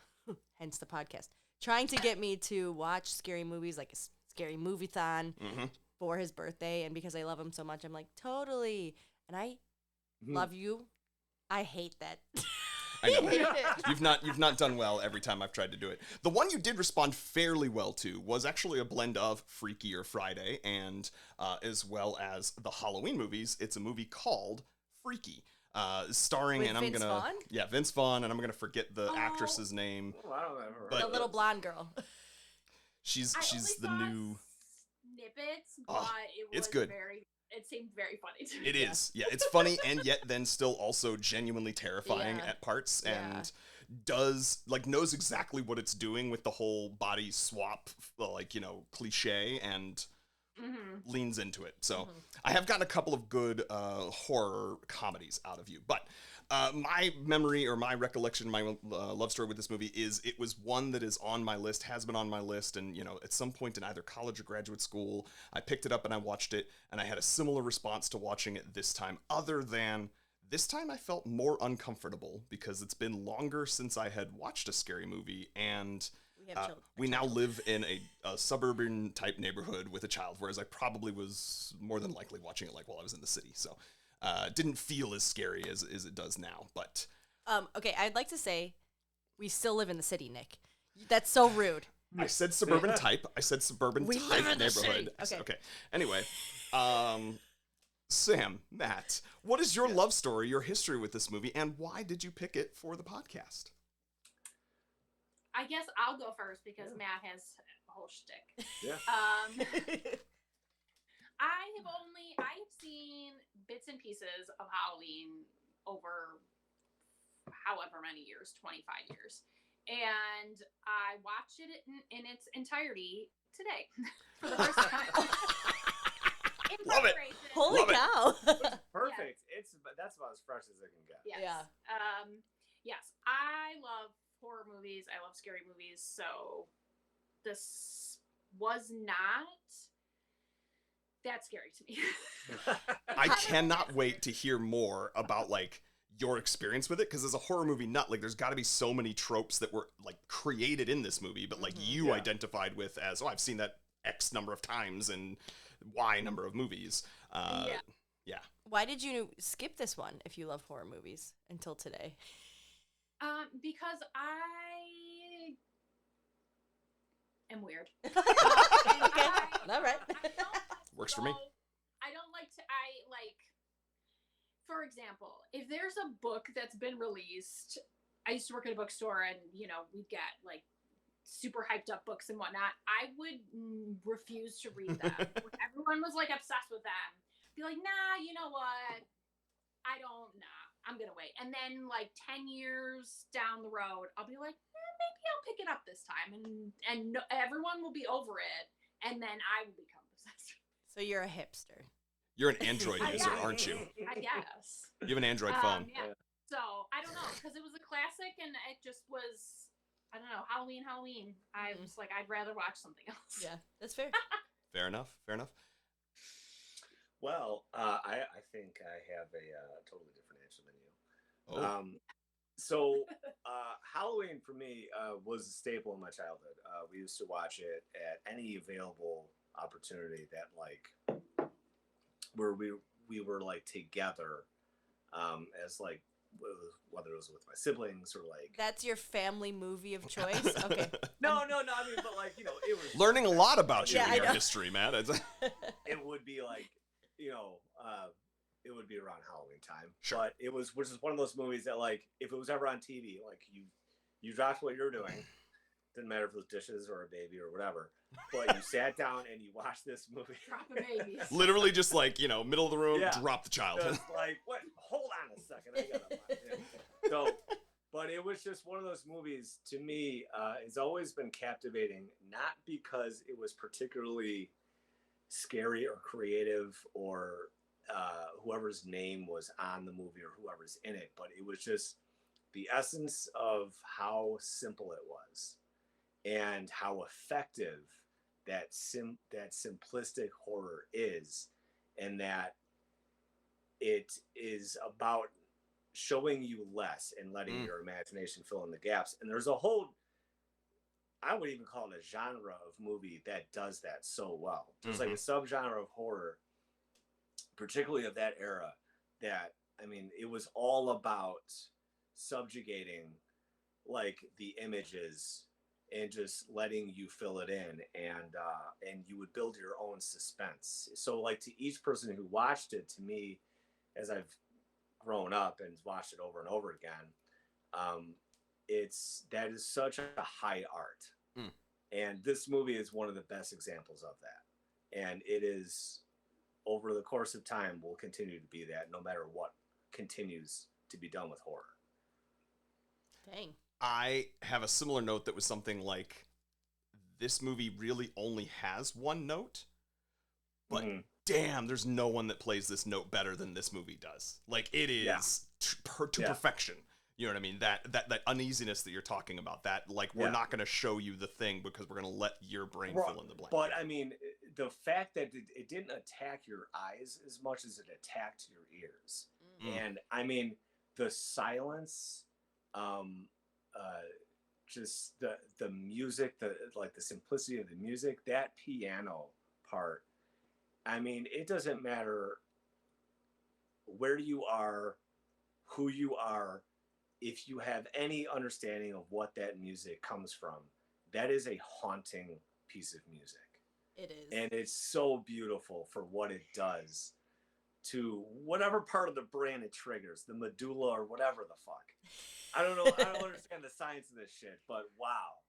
hence the podcast. Trying to get me to watch scary movies, like a scary movie-thon for his birthday, and because I love him so much, I'm like, totally. And I love you. I hate that. I know. You've not done well every time I've tried to do it. The one you did respond fairly well to was actually a blend of Freaky or Friday and as well as the Halloween movies. It's a movie called Freaky, starring With and I'm Vince gonna Vaughn? Vince Vaughn, and I'm gonna forget the actress's name. Oh, I don't remember. But- The little blonde girl. She's I the only saw new. snippets, Oh, but it was it's good. It seemed very funny to me. It is, yeah. It's funny and yet then still also genuinely terrifying Yeah. at parts, Yeah. and knows exactly what it's doing with the whole body swap, cliche, and leans into it. So I have gotten a couple of good horror comedies out of you, but my memory or my recollection, my love story with this movie is it was one that is on my list, has been on my list, and at some point in either college or graduate school, I picked it up and I watched it, and I had a similar response to watching it this time, other than this time I felt more uncomfortable because it's been longer since I had watched a scary movie, and we now live in a suburban type neighborhood with a child, whereas I probably was more than likely watching it while I was in the city. So didn't feel as scary as it does now. But Okay, I'd like to say we still live in the city, Nick. That's so rude. I said suburban type. I said suburban We type live in the neighborhood. city. Okay. Okay. Anyway, Sam, Matt, what is your love story, your history with this movie, and why did you pick it for the podcast? I guess I'll go first because Matt has a whole shtick. Yeah. I've seen bits and pieces of Halloween over however many years, 25 years. And I watched it in its entirety today for the first time. In Love it. preparation. Holy Love it. cow. Perfect. That's about as fresh as it can get. Yes. Yeah. Yes, I love horror movies. I love scary movies. So this was not that scary to me. I cannot wait to hear more about your experience with it, because as a horror movie nut, there's got to be so many tropes that were created in this movie, but you identified with as, I've seen that X number of times and Y number of movies. Yeah. Why did you skip this one if you love horror movies until today? Because I am weird. Okay. All right. Works for me. I don't like to. For example, if there's a book that's been released, I used to work at a bookstore, and we'd get super hyped up books and whatnot. I would refuse to read them. When everyone was obsessed with them, be like, nah, you know what? I'm gonna wait. And then 10 years down the road, I'll be like, maybe I'll pick it up this time, and everyone will be over it, and then I will become obsessed. So you're a hipster. You're an Android user, aren't you? I guess. You have an Android phone. Yeah. So I don't know, because it was a classic, and it just was, I don't know, Halloween. I was like, I'd rather watch something else. Yeah, that's fair. Fair enough. Well, I think I have a totally different answer than you. Oh. So Halloween for me was a staple in my childhood. We used to watch it at any available opportunity that like where we were like together as like whether it was with my siblings or like That's your family movie of choice? Okay. no I mean but like it was Learning a lot about you Yeah, and I your know. history, Matt. it would be like it would be around Halloween time. Sure. But it was which is one of those movies that like if it was ever on TV, like you dropped what you're doing. Didn't matter if it was dishes or a baby or whatever. But you sat down and you watched this movie. Dropping babies. Literally just like, middle of the room, Yeah. drop the child. Just like, what? Hold on a second. I gotta so, but it was just one of those movies to me. It's always been captivating, not because it was particularly scary or creative or whoever's name was on the movie or whoever's in it, but it was just the essence of how simple it was and how effective that simplistic horror is, and that it is about showing you less and letting your imagination fill in the gaps. And there's a whole, I would even call it a genre of movie that does that so well. There's like a subgenre of horror, particularly of that era, that, I mean, it was all about subjugating like the images and just letting you fill it in, and you would build your own suspense. So like to each person who watched it, to me, as I've grown up and watched it over and over again, that is such a high art. And this movie is one of the best examples of that. And it is, over the course of time, will continue to be that, no matter what continues to be done with horror. Dang. I have a similar note that was something like, this movie really only has one note, but damn, there's no one that plays this note better than this movie does. Like, it is to perfection. You know what I mean? That uneasiness that you're talking about, that like, we're not going to show you the thing because we're going to let your brain fill in the blank. But I mean, the fact that it didn't attack your eyes as much as it attacked your ears. And I mean, the silence, just the music, the simplicity of the music, that piano part. I mean, it doesn't matter where you are, who you are, if you have any understanding of what that music comes from, that is a haunting piece of music. It is. And it's so beautiful for what it does to whatever part of the brain it triggers, the medulla or whatever the fuck. I don't know. I don't understand the science of this shit, but wow,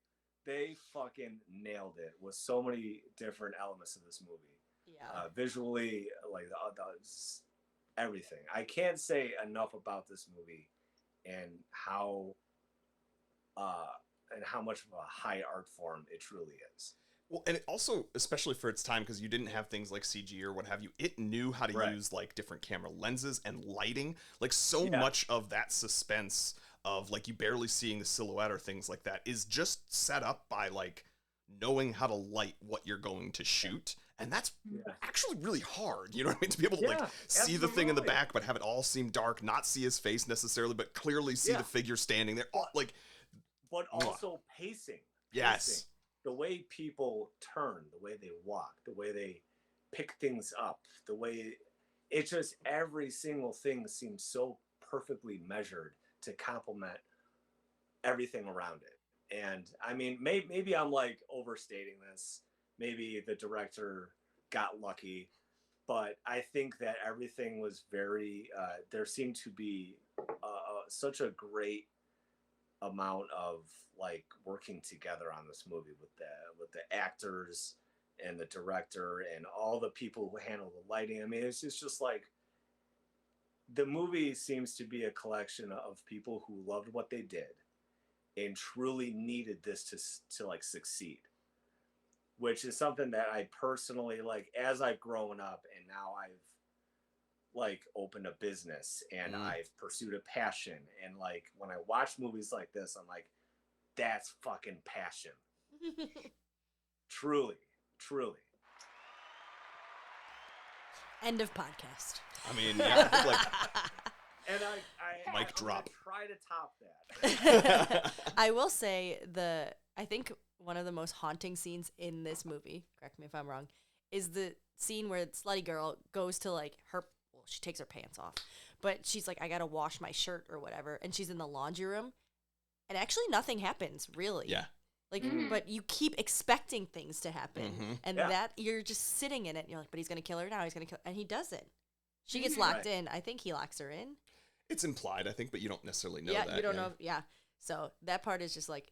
they fucking nailed it with so many different elements of this movie. Yeah. Visually, like everything. I can't say enough about this movie and how much of a high art form it truly is. Well, and it also, especially for its time, because you didn't have things like CG or what have you, it knew how to use like different camera lenses and lighting. Like so much of that suspense of like you barely seeing the silhouette or things like that is just set up by like knowing how to light what you're going to shoot. And that's actually really hard, you know what I mean? To be able to like see the thing in the back, but have it all seem dark, not see his face necessarily, but clearly see the figure standing there. Like, but also pacing. Yes. The way people turn, the way they walk, the way they pick things up, the way it just, every single thing seems so perfectly measured to complement everything around it. And I mean, maybe I'm like overstating this. Maybe the director got lucky, but I think that everything was very, there seemed to be such a great amount of like working together on this movie with the actors and the director and all the people who handle the lighting. I mean, it's just like the movie seems to be a collection of people who loved what they did and truly needed this to like succeed, which is something that I personally, like, as I've grown up and now I've like opened a business and I've pursued a passion, and like when I watch movies like this, I'm like, that's fucking passion. Truly. End of podcast. I mean, yeah, like And I Mic I'm drop. gonna try to top that. I will say I think one of the most haunting scenes in this movie, correct me if I'm wrong, is the scene where the slutty girl goes to like she takes her pants off, but she's like, I gotta wash my shirt or whatever, and she's in the laundry room, and actually nothing happens really. Yeah. Like, Mhm. but you keep expecting things to happen, Mhm. and Yeah. that you're just sitting in it. And you're like, but he's gonna kill her now. He's gonna kill, and he doesn't. She gets Mhm. locked Right. in. I think he locks her in. It's implied, I think, but you don't necessarily know yeah, that. you don't know. Yeah. So that part is just like,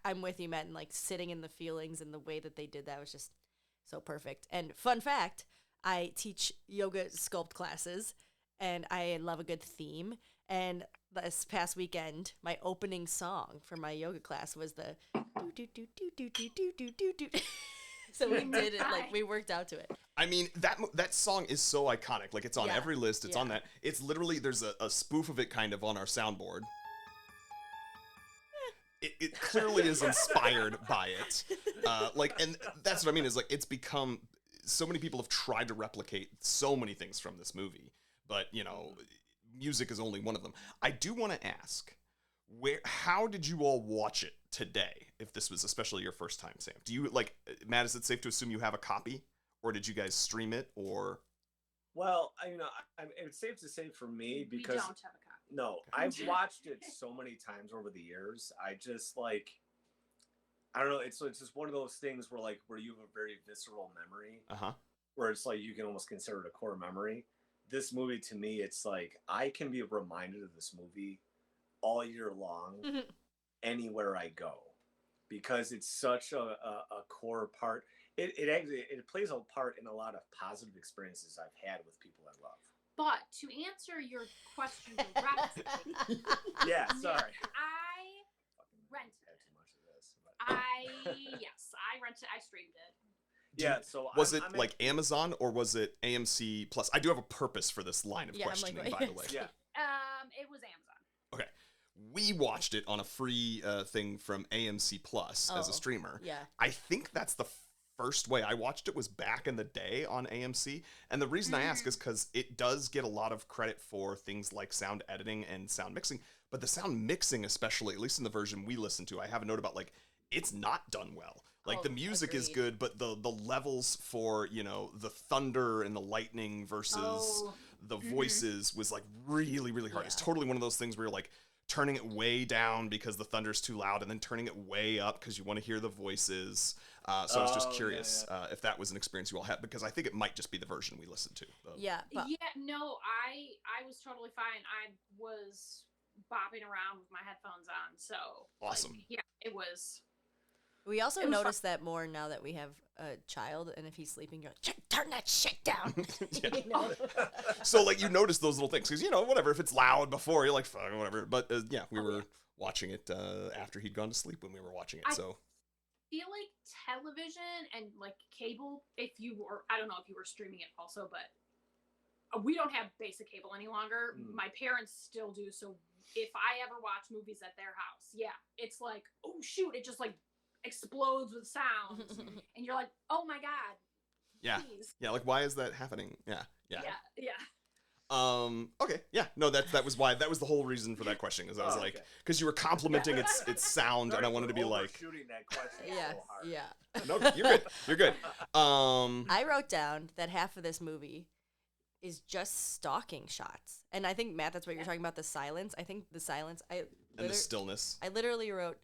I'm with you, Matt, and like sitting in the feelings and the way that they did that was just so perfect. And fun fact, I teach yoga sculpt classes, and I love a good theme. And this past weekend, my opening song for my yoga class was the do do do do do do do do do. So we did it like we worked out to it. I mean, that song is so iconic. Like, it's on Yeah. every list. It's on Yeah. that. It's literally, there's a spoof of it kind of on our soundboard. It clearly is inspired by it. And that's what I mean, is like, it's become, so many people have tried to replicate so many things from this movie, but, music is only one of them. I do want to ask, how did you all watch it today, if this was especially your first time, Sam? Do you, Matt, is it safe to assume you have a copy, or did you guys stream it, or? Well, it's safe to say for me, We because don't have a copy. no, I've watched it so many times over the years. I just I don't know. It's just one of those things where you have a very visceral memory, Uh-huh. where it's like you can almost consider it a core memory. This movie, to me, it's like I can be reminded of this movie all year long, anywhere I go, because it's such a core part. It plays a part in a lot of positive experiences I've had with people I love. But to answer your question directly, Yeah, sorry. I rented Had too much of this. But. I rented. I streamed it. Yeah, so Was I'm it like Amazon, or was it AMC Plus? I do have a purpose for this line of Yeah, I'm like, questioning, wait. by the way. Yeah. It was Amazon. Okay. We watched it on a free thing from AMC Plus as a Oh, streamer. Yeah. I think that's the first way I watched it, was back in the day on AMC. And the reason I ask is because it does get a lot of credit for things like sound editing and sound mixing. But the sound mixing, especially, at least in the version we listened to, I have a note about, it's not done well. The music is agreed. good, but the levels for, the thunder and the lightning versus the voices was, really, really hard. Yeah. It's totally one of those things where you're, turning it way down because the thunder's too loud, and then turning it way up because you want to hear the voices. So I was just curious if that was an experience you all had, because I think it might just be the version we listened to. Yeah. But No, I was totally fine. I was bopping around with my headphones on, so Awesome. it was. we also It was noticed that more now that we have a child, and if he's sleeping, you're like, turn that shit down. Yeah. You know? So you notice those little things, because whatever, if it's loud before, you're like, fuck, whatever. But we were watching it after he'd gone to sleep when we were watching it. So Feel like television and cable, if you were, I don't know if you were streaming it also, but we don't have basic cable any longer. My parents still do. So if I ever watch movies at their house, it's like, oh shoot, it just explodes with sound. And you're like, oh my God. yeah, Please. yeah, why is that happening? Yeah. Yeah. Okay, yeah, no, that was why, that was the whole reason for that question, because I was okay. because you were complimenting its sound, and I wanted to be like, shooting that question Yeah. so hard. Yeah. no, you're good. I wrote down that half of this movie is just stalking shots, and I think, Matt, that's what you're talking about, the silence. I think the silence. And the stillness. I literally wrote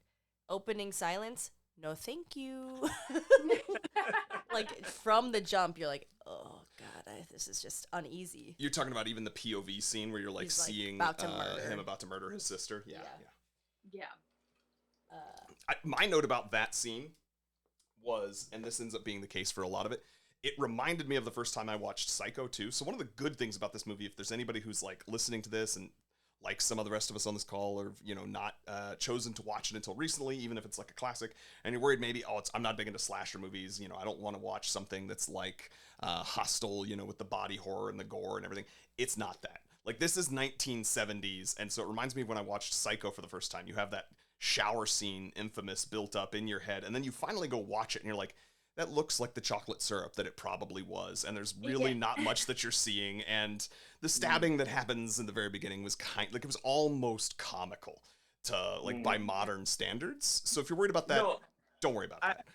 opening silence. No, thank you. From the jump, you're like, oh God, this is just uneasy. You're talking about even the POV scene where you're He's, seeing about to murder. him about to murder his sister. Yeah. Yeah. My note about that scene was, and this ends up being the case for a lot of it, it reminded me of the first time I watched Psycho 2. So one of the good things about this movie, if there's anybody who's listening to this and like some of the rest of us on this call, or not chosen to watch it until recently, even if it's a classic, and you're worried maybe, I'm not big into slasher movies, I don't want to watch something that's Hostel, with the body horror and the gore and everything. It's not that. This is 1970s, and so it reminds me of when I watched Psycho for the first time. You have that shower scene, infamous, built up in your head, and then you finally go watch it, and you're like, that looks like the chocolate syrup that it probably was, and there's really not much that you're seeing, and the stabbing that happens in the very beginning was it was almost comical to like by modern standards. So if you're worried about that, don't worry about that.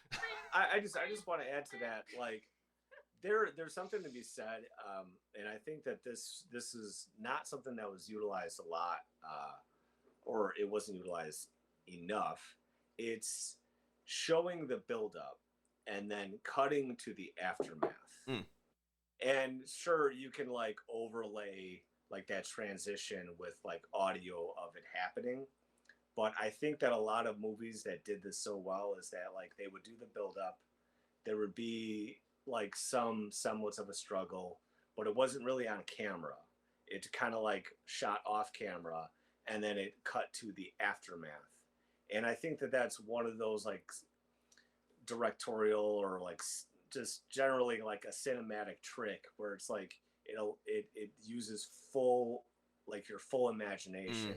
I just want to add to that, like there's something to be said, and I think that this is not something that was utilized a lot, or it wasn't utilized enough. It's showing the buildup and then cutting to the aftermath. And sure, you can like overlay like that transition with like audio of it happening. But I think that a lot of movies that did this so well is that like they would do the buildup, there would be like some semblance of a struggle, but it wasn't really on camera. It kind of like shot off camera, and then it cut to the aftermath. And I think that that's one of those like directorial or like just generally like a cinematic trick where it's like it uses full like your full imagination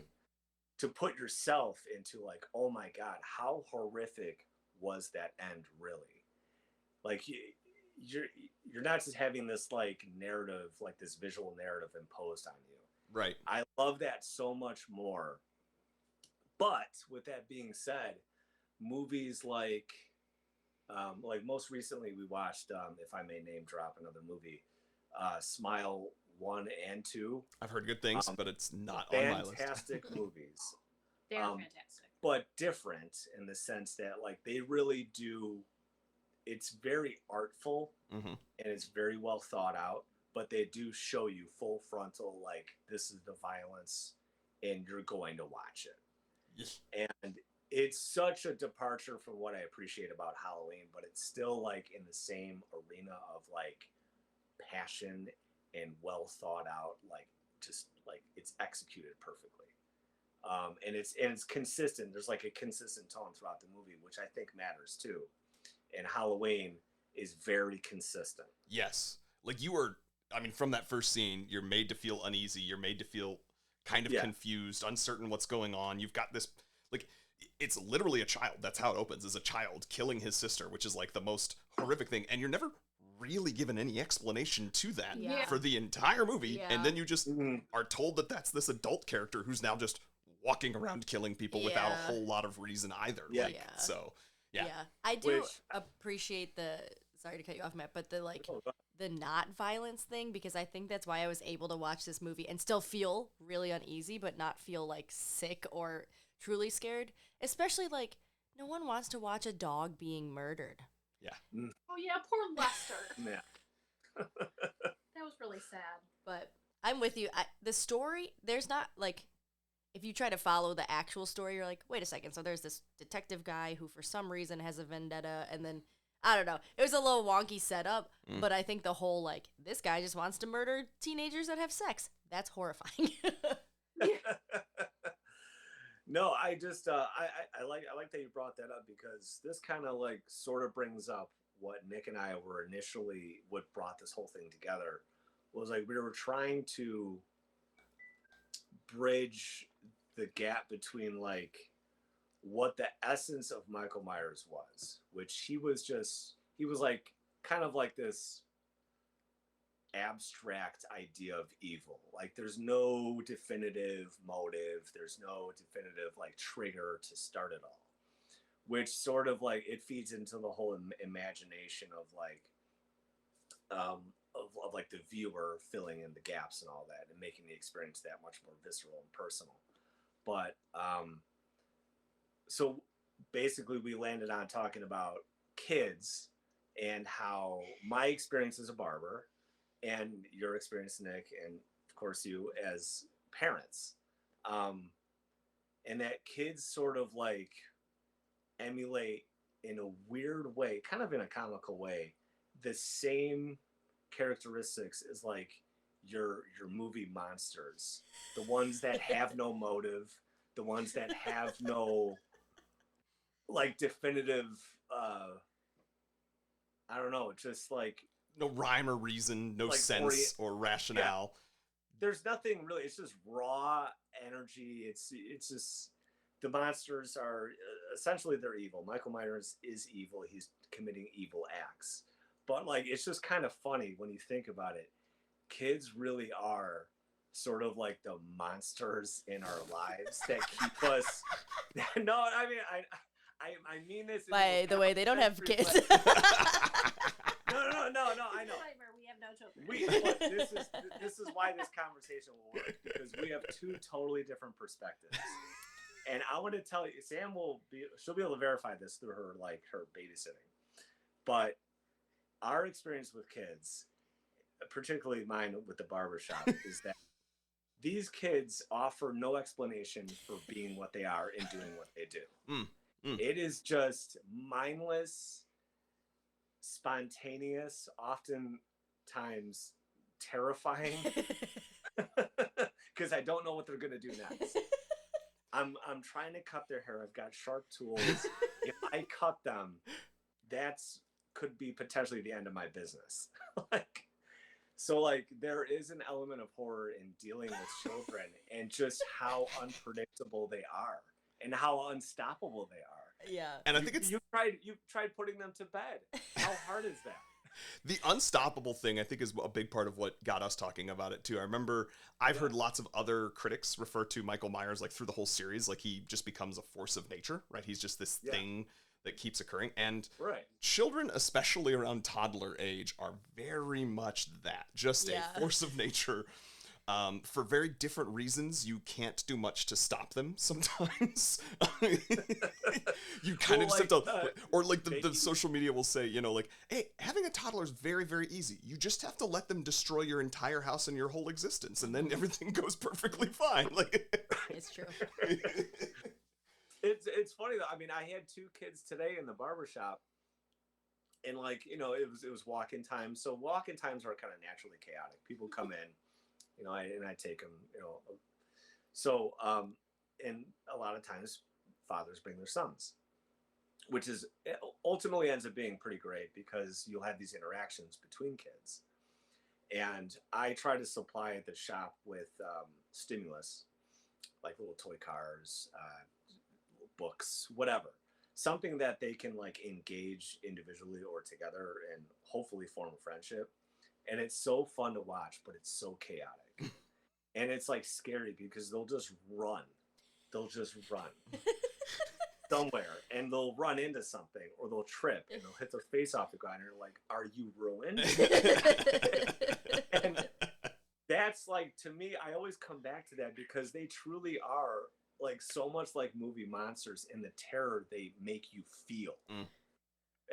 to put yourself into like, oh my God, how horrific was that end really? Like you're not just having this like narrative, like this visual narrative imposed on you. Right. I love that so much more. But with that being said, movies like most recently we watched, if I may name drop another movie, Smile 1 and 2. I've heard good things, but it's not on my list. Fantastic movies. They're fantastic. But different in the sense that like they really do, it's very artful and it's very well thought out, but they do show you full frontal, like this is the violence and you're going to watch it. And it's such a departure from what I appreciate about Halloween, but it's still like in the same arena of like passion and well thought out, like just like it's executed perfectly. And it's consistent. There's like a consistent tone throughout the movie, which I think matters too. And Halloween is very consistent. Yes. Like from that first scene, you're made to feel uneasy. You're made to feel kind of confused, uncertain what's going on. You've got this, like, it's literally a child. That's how it opens, is a child killing his sister, which is like the most horrific thing. And you're never really given any explanation to that for the entire movie. And then you just are told that that's this adult character who's now just walking around killing people without a whole lot of reason either. So, I do appreciate sorry to cut you off, Matt, but the not violence thing, because I think that's why I was able to watch this movie and still feel really uneasy, but not feel like sick or truly scared. Especially like no one wants to watch a dog being murdered. Yeah. Oh yeah, poor Lester. Yeah. That was really sad. But I'm with you. The story, there's not like, if you try to follow the actual story, you're like, wait a second. So there's this detective guy who for some reason has a vendetta, and then I don't know. It was a little wonky setup, but I think the whole like this guy just wants to murder teenagers that have sex. That's horrifying. No, I just I like that you brought that up, because this kind of like sort of brings up what Nick and I were initially what brought this whole thing together, was like we were trying to bridge the gap between like what the essence of Michael Myers was, which he was like kind of like this abstract idea of evil. Like there's no definitive motive, there's no definitive like trigger to start it all, which sort of like it feeds into the whole imagination of like of like the viewer filling in the gaps and all that and making the experience that much more visceral and personal. But so basically we landed on talking about kids and how my experience as a barber and your experience, Nick, and of course you as parents, and that kids sort of like emulate in a weird way, kind of in a comical way, the same characteristics as like your movie monsters, the ones that have no motive, the ones that have no like definitive I don't know, just like no rhyme or reason, no like sense or rationale. There's nothing really. It's just raw energy. It's just the monsters are essentially they're evil. Michael Myers is evil. He's committing evil acts. But like it's just kind of funny when you think about it. Kids really are sort of like the monsters in our lives that keep us. No, I mean I mean this. By the way, they don't have kids. No. I know. We have no children. But this is why this conversation will work because we have two totally different perspectives. And I want to tell you, Sam she'll be able to verify this through her babysitting. But our experience with kids, particularly mine with the barbershop, is that these kids offer no explanation for being what they are and doing what they do. It is just mindless, spontaneous, oftentimes terrifying, because I don't know what they're gonna do next. I'm trying to cut their hair. I've got sharp tools. If I cut them, could be potentially the end of my business. So there is an element of horror in dealing with children and just how unpredictable they are and how unstoppable they are. Yeah. And I think it's you've tried putting them to bed. How hard is that? The unstoppable thing, I think, is a big part of what got us talking about it, too. I remember I've heard lots of other critics refer to Michael Myers, through the whole series, he just becomes a force of nature, right? He's just this thing that keeps occurring. And children, especially around toddler age, are very much that. Just a force of nature. For very different reasons, you can't do much to stop them sometimes. You kind of just have to, or the social media will say, hey, having a toddler is very, very easy. You just have to let them destroy your entire house and your whole existence, and then everything goes perfectly fine. It's true. It's funny though. I mean, I had two kids today in the barbershop, and it was walk-in time. So walk-in times are kind of naturally chaotic. People come in. I take them, So, and a lot of times fathers bring their sons, which ultimately ends up being pretty great because you'll have these interactions between kids. And I try to supply the shop with stimulus, like little toy cars, books, whatever. Something that they can engage individually or together and hopefully form a friendship. And it's so fun to watch, but it's so chaotic. And it's scary because they'll just run. Somewhere and they'll run into something or they'll trip and they'll hit their face off the ground and you're like, are you ruined? And that's to me, I always come back to that because they truly are so much like movie monsters in the terror they make you feel,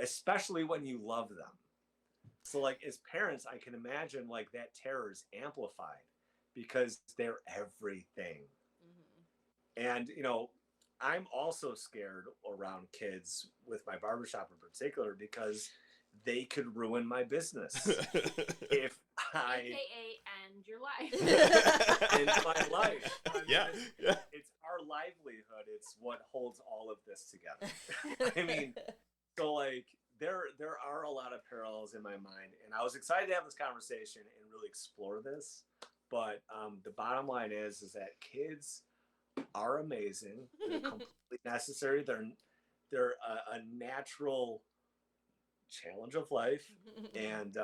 especially when you love them. So as parents, I can imagine that terror is amplified because they're everything. And, I'm also scared around kids with my barbershop in particular because they could ruin my business if AKA end your life. End my life. Yeah. It's our livelihood. It's what holds all of this together. I mean, so there are a lot of parallels in my mind, and I was excited to have this conversation and really explore this. But the bottom line is that kids are amazing. They're completely necessary. They're a natural challenge of life, and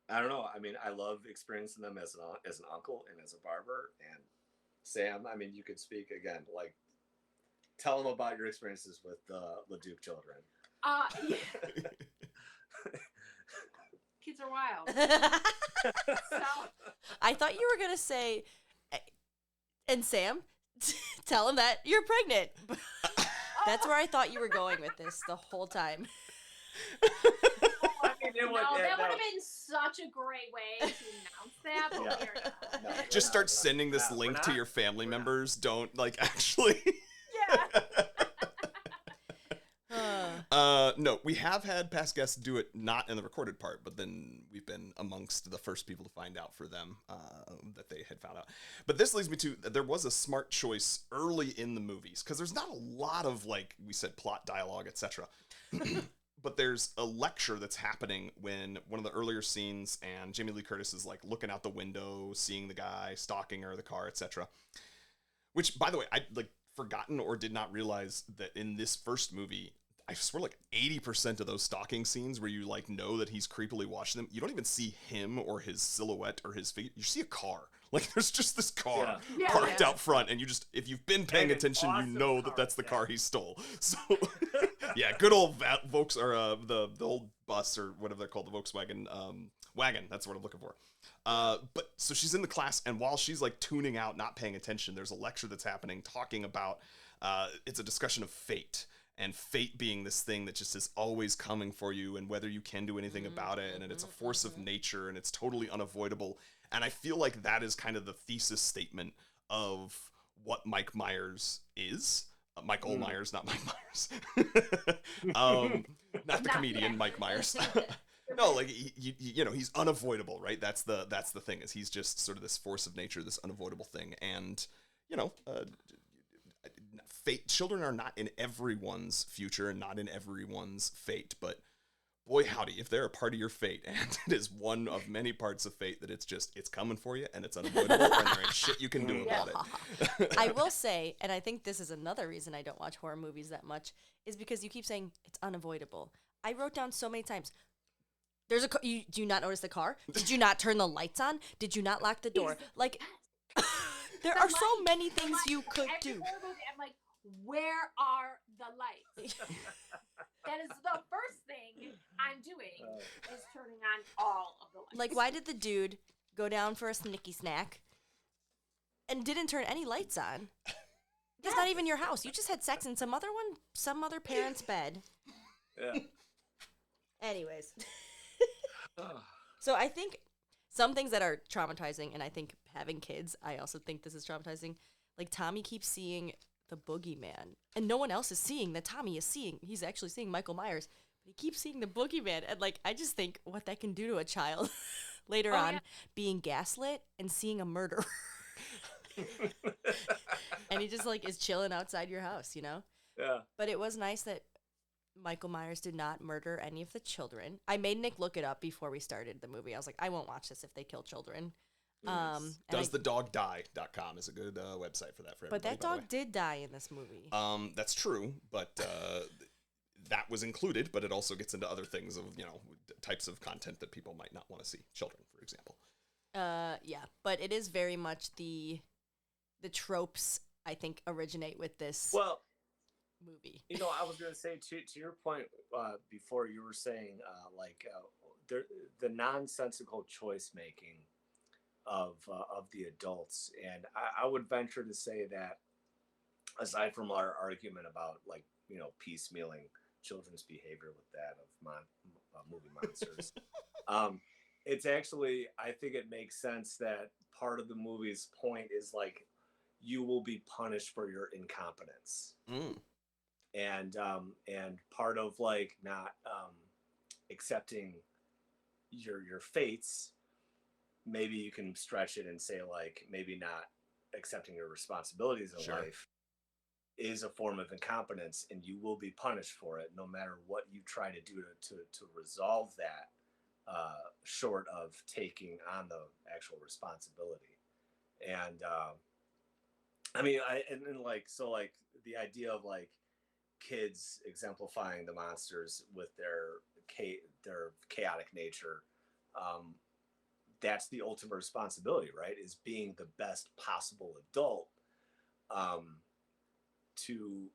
I don't know. I mean, I love experiencing them as an uncle and as a barber. And Sam, I mean, you could speak again. Tell them about your experiences with the LeDuc children. Yeah. Kids are wild. So, I thought you were gonna say, and Sam, tell him that you're pregnant. That's where I thought you were going with this the whole time. I mean, that would have been such a great way to announce that, but we're not. No, just start sending this link to your family members. Don't actually. Yeah. No, we have had past guests do it not in the recorded part, but then we've been amongst the first people to find out for them that they had found out. But this leads me to, there was a smart choice early in the movies, because there's not a lot of, we said, plot, dialogue, etc. But there's a lecture that's happening when one of the earlier scenes, and Jamie Lee Curtis is looking out the window, seeing the guy, stalking her, the car, etc. Which, by the way, I like forgotten or did not realize that in this first movie, I swear like 80% of those stalking scenes where you like know that he's creepily watching them, you don't even see him or his silhouette or his figure. You see a car. Like there's just this car Yeah. parked Yeah. out front, and you just, if you've been paying And an attention, you awesome know car, that that's the yeah. car he stole. So yeah, good old Volks or the old bus or whatever they're called, the Volkswagen wagon. That's what I'm looking for. But so she's in the class, and while she's like tuning out, not paying attention, there's a lecture that's happening talking about it's a discussion of fate. And fate being this thing that just is always coming for you, and whether you can do anything about it, and it's a force of nature, and it's totally unavoidable. And I feel like that is kind of the thesis statement of what Mike Myers is. Michael Myers, not Mike Myers. Not the comedian Mike Myers. No, like you know, he's unavoidable, right? That's the thing, is he's just sort of this force of nature, this unavoidable thing, and you know, fate. Children are not in everyone's future and not in everyone's fate, but boy howdy, if they're a part of your fate, and it is one of many parts of fate that it's coming for you and it's unavoidable, and there ain't shit you can do about it. I will say, and I think this is another reason I don't watch horror movies that much, is because you keep saying it's unavoidable. I wrote down so many times, there's do you not notice the car? Did you not turn the lights on? Did you not lock the door? Like, there are so many things you could do. Every horror movie, I'm like, where are the lights? That is the first thing I'm doing, is turning on all of the lights. Like, why did the dude go down for a snicky snack and didn't turn any lights on? It's not even your house. You just had sex in some other parent's bed. Yeah. Anyways. So I think some things that are traumatizing, and I think having kids, I also think this is traumatizing. Like, Tommy keeps seeing the boogeyman, and no one else is seeing that Tommy is seeing. He's actually seeing Michael Myers, but he keeps seeing the boogeyman, and like, I just think what that can do to a child later on, yeah. being gaslit and seeing a murderer. And he just like is chilling outside your house, you know? Yeah. But it was nice that Michael Myers did not murder any of the children. I made Nick look it up before we started the movie. I was like, I won't watch this if they kill children. And DoesTheDogDie.com is a good website for that for everybody. but that by the dog way. did die in this movie. That's true, but that was included, but it also gets into other things of, you know, types of content that people might not want to see. Children, for example. Yeah, but it is very much the tropes, I think, originate with this movie. You know, I was going to say to your point before, you were saying the nonsensical choice making of the adults, and I would venture to say that, aside from our argument about, like, you know, piecemealing children's behavior with that of movie monsters, it's actually, I think it makes sense that part of the movie's point is like, you will be punished for your incompetence. And part of like not accepting your fates, maybe you can stretch it and say, like, maybe not accepting your responsibilities in life is a form of incompetence, and you will be punished for it, no matter what you try to do to resolve that, short of taking on the actual responsibility. And I mean, like the idea of like kids exemplifying the monsters with their chaotic nature, that's the ultimate responsibility, right? Is being the best possible adult, to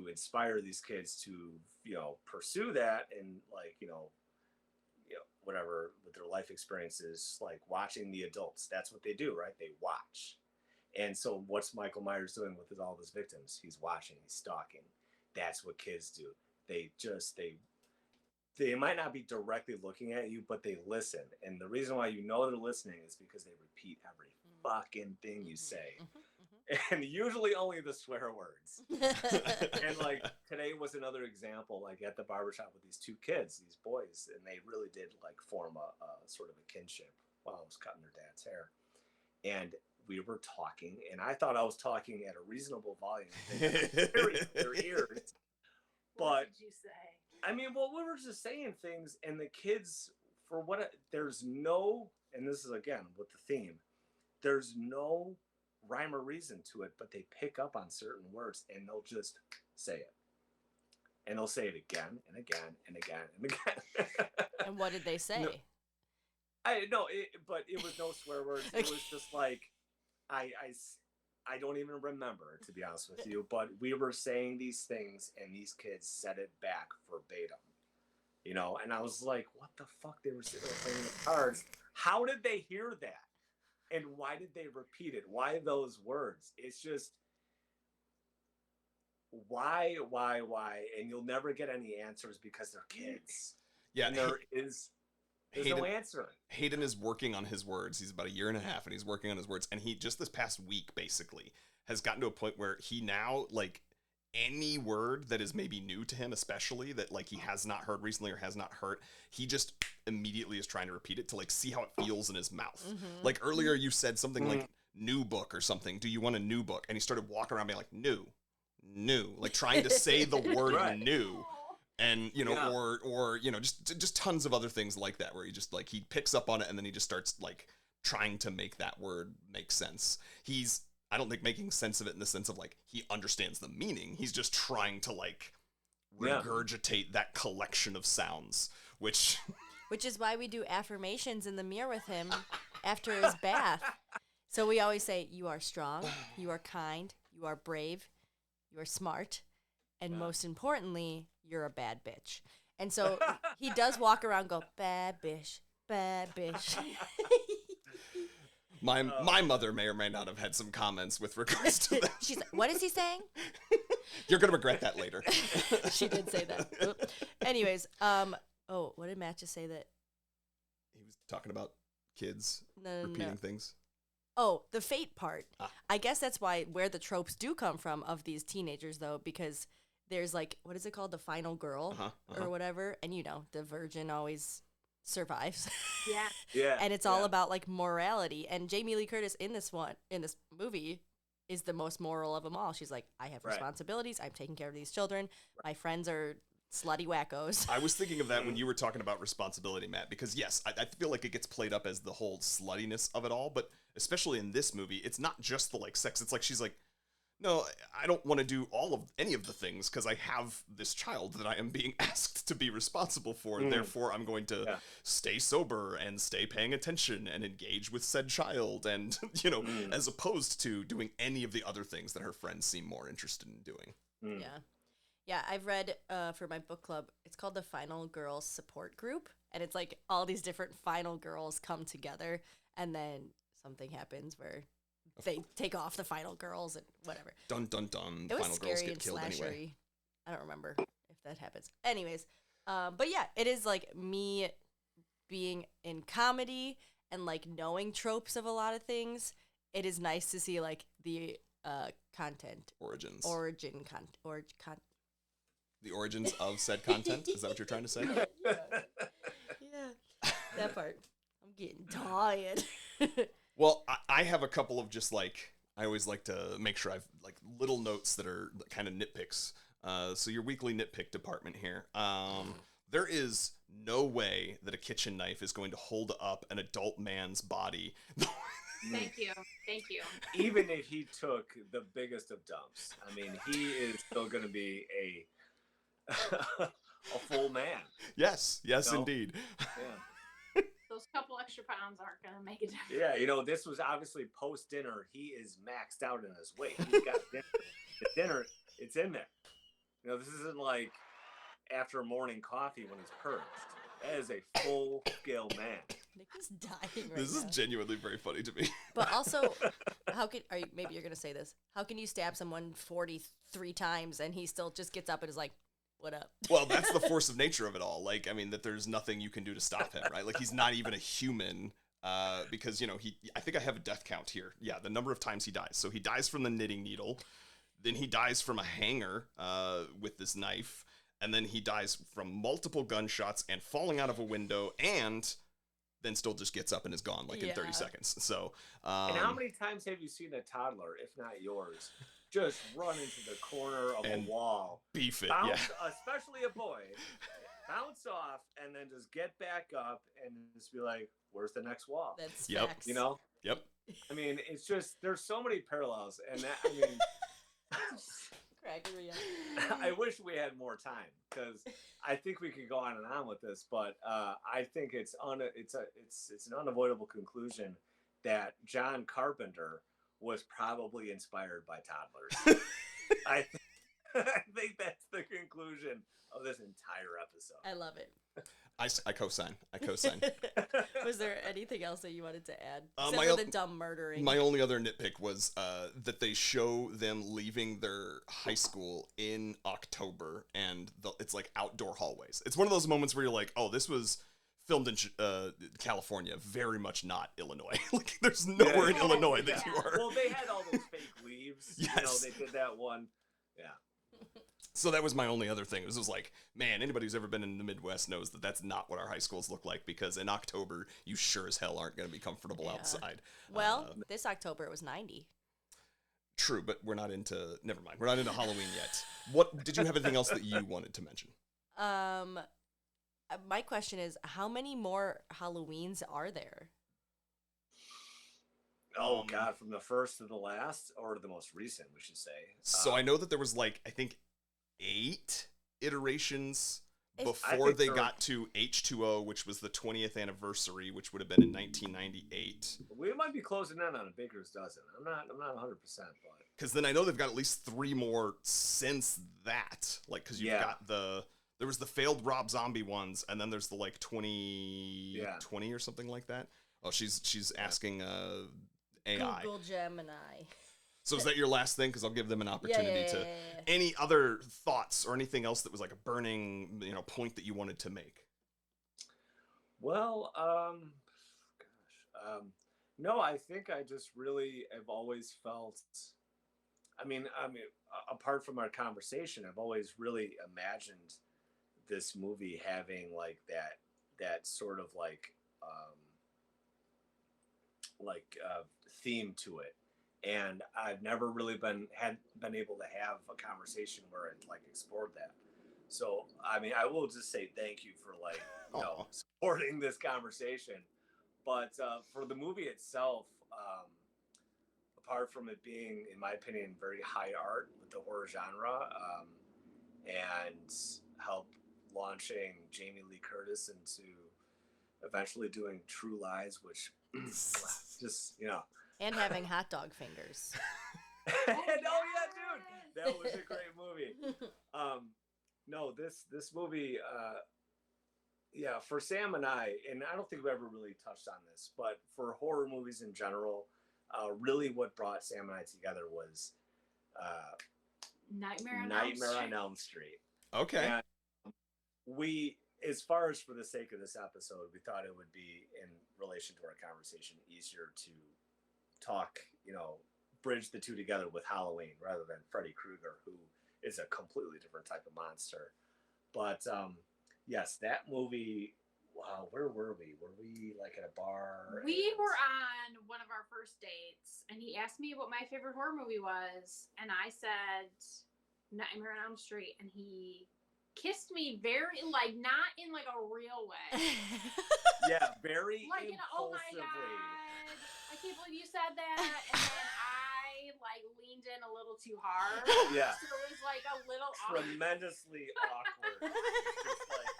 inspire these kids to, you know, pursue that, and like, you know, whatever with their life experiences, like watching the adults. That's what they do, right? They watch. And so what's Michael Myers doing with all of his victims? He's watching, he's stalking. That's what kids do. They might not be directly looking at you, but they listen. And the reason why you know they're listening is because they repeat every fucking thing you say. And usually only the swear words. And like today was another example, like at the barbershop with these two kids, these boys, and they really did like form a sort of a kinship while I was cutting their dad's hair. And we were talking, and I thought I was talking at a reasonable volume in their ears. But What did you say? I mean, well, we were just saying things, and the kids, there's no, and this is again with the theme, there's no rhyme or reason to it, but they pick up on certain words and they'll just say it. And they'll say it again and again and again and again. And what did they say? No, but it was no swear words. It was just like, I don't even remember, to be honest with you, but we were saying these things and these kids said it back verbatim, and I was like, what the fuck? They were sitting there playing the cards. How did they hear that? And why did they repeat it? Why those words? It's just, why? And you'll never get any answers because they're kids. Yeah. And there's no answer. Hayden is working on his words. He's about 1.5 years and he's working on his words. And he just this past week basically has gotten to a point where he now, like, any word that is maybe new to him, especially that like he has not heard recently or has not heard, he just immediately is trying to repeat it to like see how it feels in his mouth. Mm-hmm. Like earlier you said something like new book or something. Do you want a new book? And he started walking around being like new, like trying to say the word Right. new. And, or just tons of other things like that where he just like, he picks up on it and then he just starts like trying to make that word make sense. I don't think making sense of it in the sense of like, he understands the meaning. He's just trying to like regurgitate that collection of sounds, which is why we do affirmations in the mirror with him after his bath. So we always say, you are strong, you are kind, you are brave, you are smart, and most importantly, you're a bad bitch. And so he does walk around and go, bad bitch, bad bitch. my mother may or may not have had some comments with regards to that. She's like, what is he saying? You're going to regret that later. She did say that. Oop. Anyways, what did Matt just say that? He was talking about kids No. repeating things. Oh, the fate part. Ah. I guess that's where the tropes do come from of these teenagers, though, because there's like, what is it called? The final girl or whatever. And the virgin always survives. Yeah. Yeah. And it's all about like morality. And Jamie Lee Curtis in this movie is the most moral of them all. She's like, I have responsibilities. I'm taking care of these children. My friends are slutty wackos. I was thinking of that when you were talking about responsibility, Matt, because yes, I feel like it gets played up as the whole sluttiness of it all, but especially in this movie, it's not just the like sex. It's like she's like, no, I don't want to do any of the things because I have this child that I am being asked to be responsible for. Therefore, I'm going to stay sober and stay paying attention and engage with said child. And, as opposed to doing any of the other things that her friends seem more interested in doing. Yeah. Yeah, I've read for my book club, it's called the Final Girls Support Group. And it's like all these different final girls come together and then something happens where they take off the final girls and whatever. Dun, dun, dun. It was Final scary girls get and killed slashery. anyway. I don't remember if that happens. Anyways, but yeah, it is like me being in comedy and like knowing tropes of a lot of things. It is nice to see like the content. Origins. The origins of said content? Is that what you're trying to say? Yeah, that part. I'm getting tired. Well, I have a couple of just like, I always like to make sure I've like little notes that are kind of nitpicks. So your weekly nitpick department here. There is no way that a kitchen knife is going to hold up an adult man's body. Thank you. Even if he took the biggest of dumps, I mean, he is still going to be a full man. Yes, indeed. Yeah. Those couple extra pounds aren't going to make a difference. Yeah, this was obviously post dinner. He is maxed out in his weight. He's got dinner. The dinner, it's in there. This isn't like after morning coffee when he's purged. That is a full scale man. Nick is dying right This now. is genuinely very funny to me. But also, maybe you're gonna say this. How can you stab someone 43 times and he still just gets up and is like, what up? Well, that's the force of nature of it all. Like, I mean, that there's nothing you can do to stop him, right? Like, he's not even a human, because, I think I have a death count here. Yeah, the number of times he dies. So he dies from the knitting needle, then he dies from a hanger with this knife, and then he dies from multiple gunshots and falling out of a window, and then still just gets up and is gone, like, in 30 seconds. So, and how many times have you seen a toddler, if not yours, just run into the corner of a wall, beef it, bounce, especially a boy, bounce off, and then just get back up and just be like, "Where's the next wall?" That's Yep. facts. You know. Yep. I mean, it's just there's so many parallels, and that I mean. Cracking me up. I wish we had more time because I think we could go on and on with this, but I think it's an unavoidable conclusion that John Carpenter was probably inspired by toddlers. I think that's the conclusion of this entire episode. I love it. I co-sign. I co-sign. Was there anything else that you wanted to add? my Except for o- the dumb murdering. My only other nitpick was that they show them leaving their high school in October, and it's like outdoor hallways. It's one of those moments where you're like, oh, this was filmed in California, very much not Illinois. Like, there's nowhere in Illinois that you are. Well, they had all those fake leaves. Yes. You know, they did that one. Yeah. So that was my only other thing. It was just like, man, anybody who's ever been in the Midwest knows that that's not what our high schools look like, because in October, you sure as hell aren't going to be comfortable outside. Well, this October it was 90. True, but we're not into, never mind, we're not into Halloween yet. What, did you have anything else that you wanted to mention? My question is, how many more Halloweens are there? Oh, God, from the first to the last, or the most recent, we should say. So I know that there was like, I think 8 iterations I before think they there- got to H2O, which was the 20th anniversary, which would have been in 1998. We might be closing in on a baker's dozen. I'm not 100%, but Because then I know they've got at least 3 more since that. Like, because you've got there was the failed Rob Zombie ones, and then there's the like 2020 or something like that. Oh, she's asking AI. Google Gemini. So is that your last thing? Because I'll give them an opportunity to. Yeah. Any other thoughts or anything else that was like a burning, point that you wanted to make? well, no, I think I just really have always felt. I mean, apart from our conversation, I've always really imagined this movie having like that sort of like theme to it, and I've never really been able to have a conversation where it like explored that. So I mean, I will just say thank you for like supporting this conversation. But for the movie itself, apart from it being, in my opinion, very high art with the horror genre, and help launching Jamie Lee Curtis into eventually doing True Lies, which just And having hot dog fingers. oh yeah, dude, that was a great movie. No, this movie, for Sam and I don't think we ever really touched on this, but for horror movies in general, really what brought Sam and I together was Nightmare on Elm Street. Okay. And we, as far as for the sake of this episode, we thought it would be, in relation to our conversation, easier to talk, bridge the two together with Halloween rather than Freddy Krueger, who is a completely different type of monster. But yes, that movie. Wow, where were we? Were we like at a bar? We were on one of our first dates, and he asked me what my favorite horror movie was, and I said Nightmare on Elm Street, and he kissed me very, like, not in like a real way. Yeah, very like, oh my impulsively. God, I can't believe you said that. And then I like leaned in a little too hard. Yeah. So it was like a little awkward. Tremendously awkward. Just like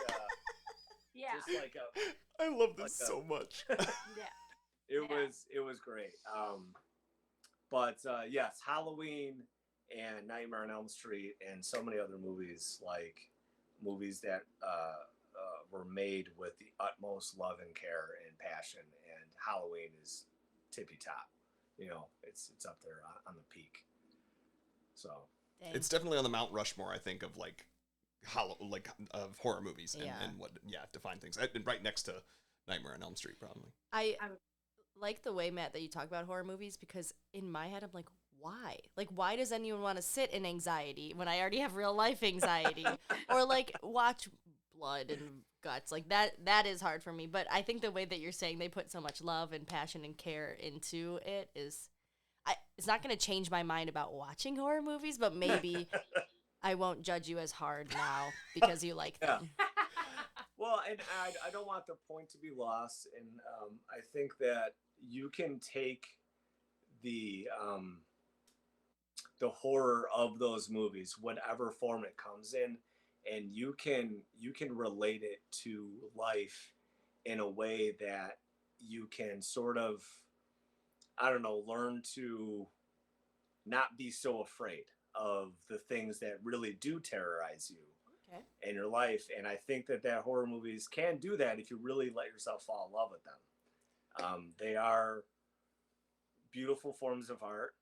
Yeah. just like a. I love this Like so much. Yeah. It was great. But yes, Halloween and Nightmare on Elm Street and so many other movies, like movies that were made with the utmost love and care and passion, and Halloween is tippy top. It's up there on the peak. So Dang. It's definitely on the Mount Rushmore, I think, of like of horror movies and, Yeah. and what define things. Right next to Nightmare on Elm Street, probably. I like the way, Matt, that you talk about horror movies, because in my head I'm like, why? Like, why does anyone want to sit in anxiety when I already have real life anxiety? Or like watch blood and guts. Like that is hard for me. But I think the way that you're saying they put so much love and passion and care into it is, it's not going to change my mind about watching horror movies, but maybe I won't judge you as hard now because you like them. Well, and I don't want the point to be lost, and I think that you can take the the horror of those movies, whatever form it comes in, and you can relate it to life in a way that you can sort of, I don't know, learn to not be so afraid of the things that really do terrorize you Okay. in your life. And I think that horror movies can do that if you really let yourself fall in love with them. They are beautiful forms of art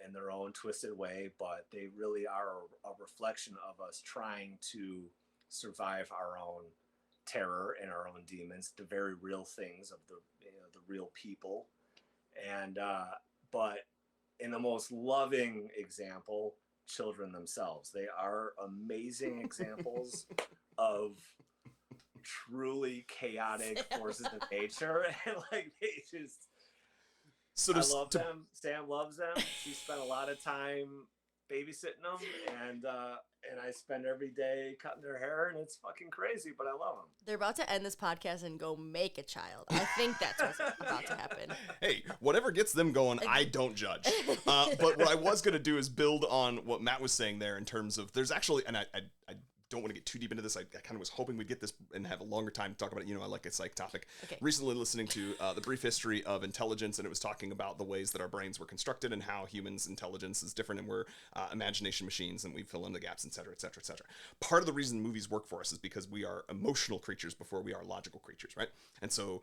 in their own twisted way, but they really are a reflection of us trying to survive our own terror and our own demons, the very real things of the real people. And but in the most loving example, children themselves. They are amazing examples of truly chaotic forces of nature, and like they just. So I love them. Sam loves them. She spent a lot of time babysitting them, and I spend every day cutting their hair, and it's fucking crazy, but I love them. They're about to end this podcast and go make a child. I think that's what's about to happen. Hey, whatever gets them going, I don't judge. But what I was going to do is build on what Matt was saying there in terms of there's actually, and I don't want to get too deep into this. I kind of was hoping we'd get this and have a longer time to talk about it. You know, I like a psych topic. Okay. Recently listening to The Brief History of Intelligence, and it was talking about the ways that our brains were constructed and how humans' intelligence is different, and we're imagination machines, and we fill in the gaps, et cetera, et cetera, et cetera. Part of the reason movies work for us is because we are emotional creatures before we are logical creatures, right? And so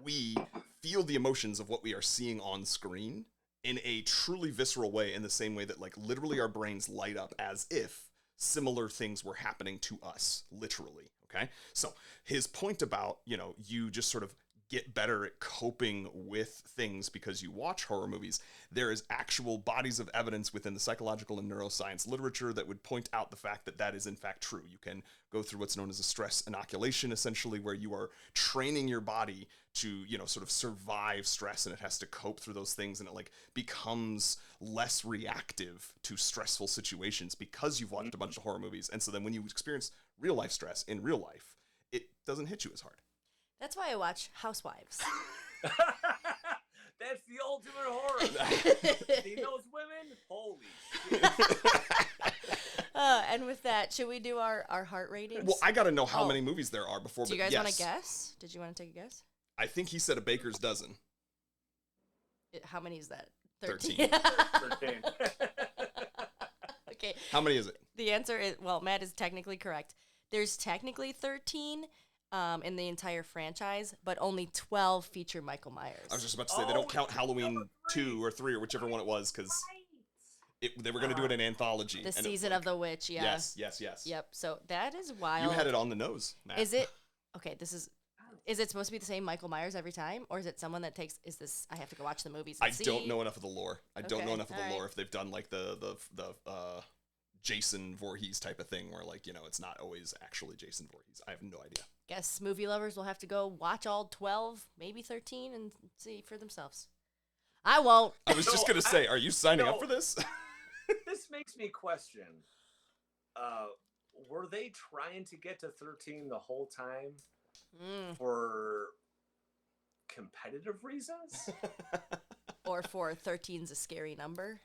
we feel the emotions of what we are seeing on screen in a truly visceral way, in the same way that, like, literally our brains light up as if similar things were happening to us, literally. Okay. So his point about, you know, you just sort of get better at coping with things because you watch horror movies. There is actual bodies of evidence within the psychological and neuroscience literature that would point out the fact that that is in fact true. You can go through what's known as a stress inoculation, essentially, where you are training your body to, you know, sort of survive stress, and it has to cope through those things, and it like becomes less reactive to stressful situations because you've watched a bunch of horror movies. And so then when you experience real life stress in real life, it doesn't hit you as hard. That's why I watch Housewives. That's the ultimate horror. See those women? Holy shit. And with that, should we do our heart ratings? Well, I got to know how many movies there are before. Do you guys want to guess? Did you want to take a guess? I think he said a baker's dozen. How many is that? 13. 13. Okay. How many is it? The answer is, well, Matt is technically correct. There's technically 13 in the entire franchise, but only 12 feature Michael Myers. I was just about to say, they don't count Halloween 2 or 3 or whichever one it was, because they were going to do it in anthology. The Season of the Witch, yeah. Yes. Yep, so that is wild. You had it on the nose, Matt. Is it, okay, is it supposed to be the same Michael Myers every time? Or is it someone that I have to go watch the movies and see? I don't know enough of the lore. I don't know enough of the all lore right. if they've done like the Jason Voorhees type of thing where, like, you know, it's not always actually Jason Voorhees. I have no idea. Guess movie lovers will have to go watch all 12, maybe 13, and see for themselves. I won't. I was just going to say, are you signing up for this? This makes me question, were they trying to get to 13 the whole time for competitive reasons? Or for 13's a scary number?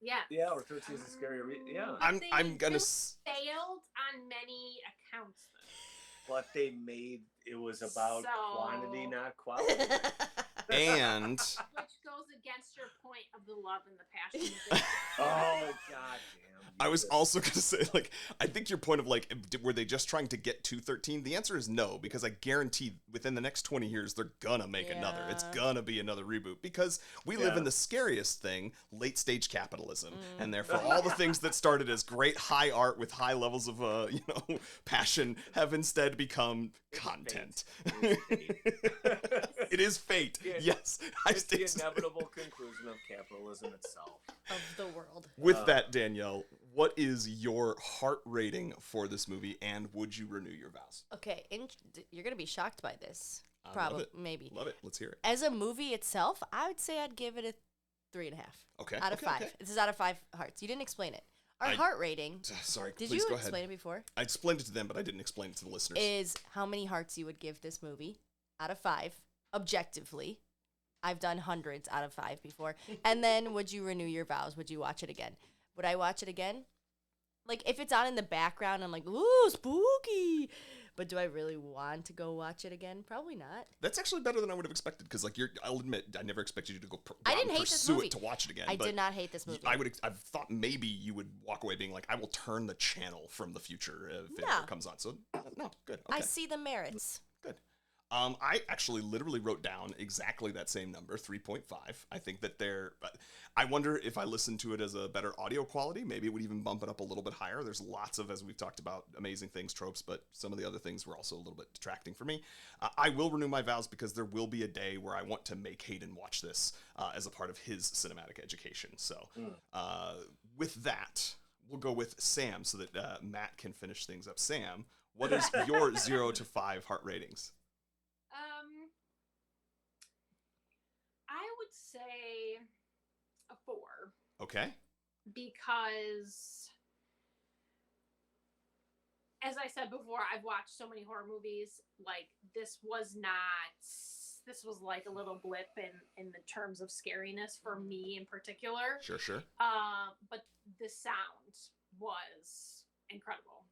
Yeah. Yeah, or 13 is a scary yeah. I'm going to... failed on many accounts, though. But they made it was about quantity, not quality. And... Which goes against your point of the love and the passion of it. Oh, god damn. I was also going to say, like, I think your point of, like, were they just trying to get to 13? The answer is no, because I guarantee within the next 20 years, they're gonna make another. It's gonna be another reboot, because we live in the scariest thing, late-stage capitalism. And therefore, all the things that started as great high art with high levels of, you know, passion have instead become content. It is fate. Yes. It's the inevitable conclusion of capitalism itself. Of the world. With that, Danielle, what is your heart rating for this movie, and would you renew your vows? Okay, you're going to be shocked by this. I Probably, love it. maybe. Love it. Let's hear it. As a movie itself, I would say I'd give it a 3.5. Okay. Out of 5. Okay. This is out of 5 hearts. You didn't explain it. Our heart rating. Sorry, Did please you go ahead. explain it before? I explained it to them, but I didn't explain it to the listeners. Is how many hearts you would give this movie out of 5, objectively. I've done hundreds out of 5 before. And then would you renew your vows? Would you watch it again? Would I watch it again? Like, if it's on in the background, I'm like, ooh, spooky. But do I really want to go watch it again? Probably not. That's actually better than I would have expected, because like I'll admit, I never expected you to go I didn't hate this pursue movie. it to watch it again. I but did not hate this movie. I thought maybe you would walk away being like, I will turn the channel from the future if it No. ever comes on. So no, good. Okay. I see the merits. Good. I actually literally wrote down exactly that same number, 3.5. I think that I wonder if I listened to it as a better audio quality, maybe it would even bump it up a little bit higher. There's lots of, as we've talked about, amazing things, tropes, but some of the other things were also a little bit detracting for me. I will renew my vows because there will be a day where I want to make Hayden watch this as a part of his cinematic education. So with that, we'll go with Sam so that Matt can finish things up. Sam, what is your 0 to 5 heart ratings? I would say a 4 Okay. because, as I said before, I've watched so many horror movies. Like, this was like a little blip in the terms of scariness for me in particular. Sure. But the sound was incredible.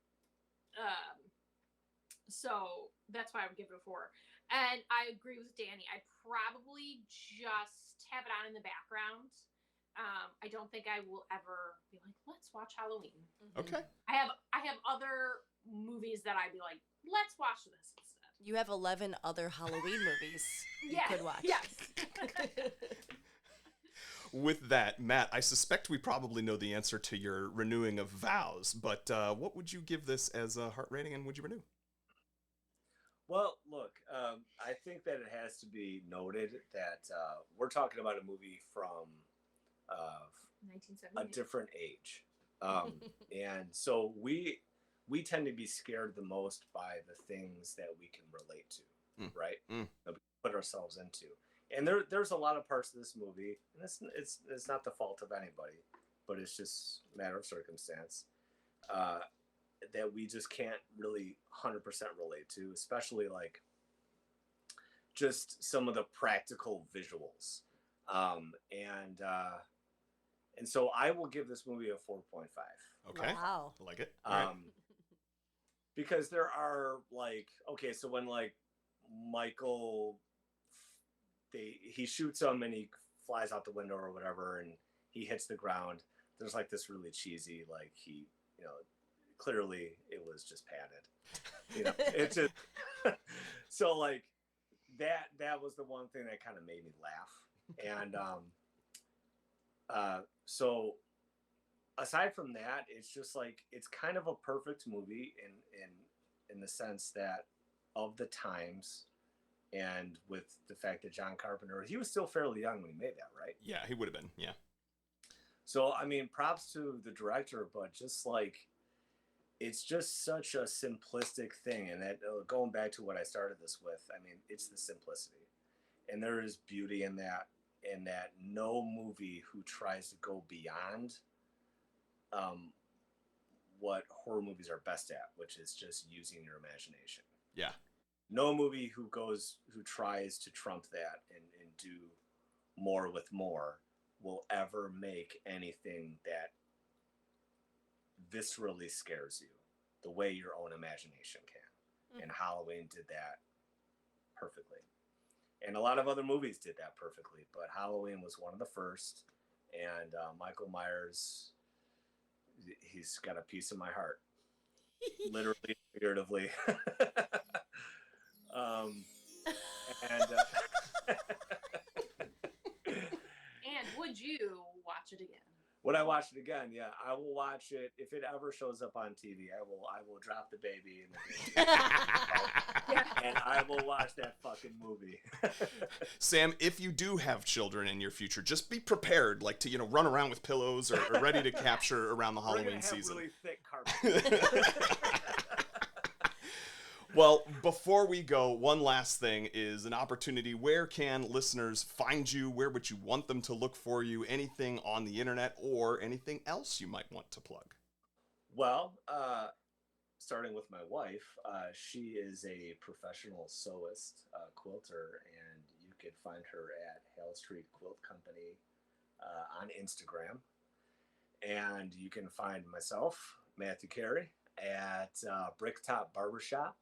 So that's why I would give it a 4. And I agree with Danny. I probably just have it on in the background. I don't think I will ever be like, let's watch Halloween. Okay. I have other movies that I'd be like, let's watch this instead. You have 11 other Halloween movies you could watch. Yes. With that, Matt, I suspect we probably know the answer to your renewing of vows, but what would you give this as a heart rating, and would you renew? Well, look, I think that it has to be noted that we're talking about a movie from a 1978. different age. And so we tend to be scared the most by the things that we can relate to, right? That we put ourselves into. And there's a lot of parts of this movie, and it's not the fault of anybody, but it's just a matter of circumstance, that we just can't really 100% relate to, especially like just some of the practical visuals. And so I will give this movie a 4.5. Okay. Wow. I like it. All right. Because there are like, okay, so when like Michael, he shoots him and he flies out the window or whatever, and he hits the ground. There's like this really cheesy, like he, clearly it was just padded. It's just so like that was the one thing that kind of made me laugh. And so aside from that, it's just like it's kind of a perfect movie in the sense that of the times, and with the fact that John Carpenter, he was still fairly young when he made that, right? Yeah, he would have been. Yeah. So I mean, props to the director, but just like it's just such a simplistic thing. And that going back to what I started this with, I mean, it's the simplicity, and there is beauty in that no movie who tries to go beyond what horror movies are best at, which is just using your imagination. Yeah. No movie who tries to trump that and do more with more will ever make anything that viscerally scares you the way your own imagination can. And Halloween did that perfectly. And a lot of other movies did that perfectly, but Halloween was one of the first. And Michael Myers, he's got a piece of my heart, literally, figuratively. And would you watch it again? Would I watch it again? Yeah, I will watch it if it ever shows up on TV. I will drop the baby in the baby. And I will watch that fucking movie. Sam, if you do have children in your future, just be prepared, like to run around with pillows or ready to capture around the Halloween season. Really thick carpet. Well, before we go, one last thing is an opportunity. Where can listeners find you? Where would you want them to look for you? Anything on the internet or anything else you might want to plug? Well, starting with my wife, she is a professional sewist, quilter, and you can find her at Hale Street Quilt Company on Instagram. And you can find myself, Matthew Carey, at Bricktop Barbershop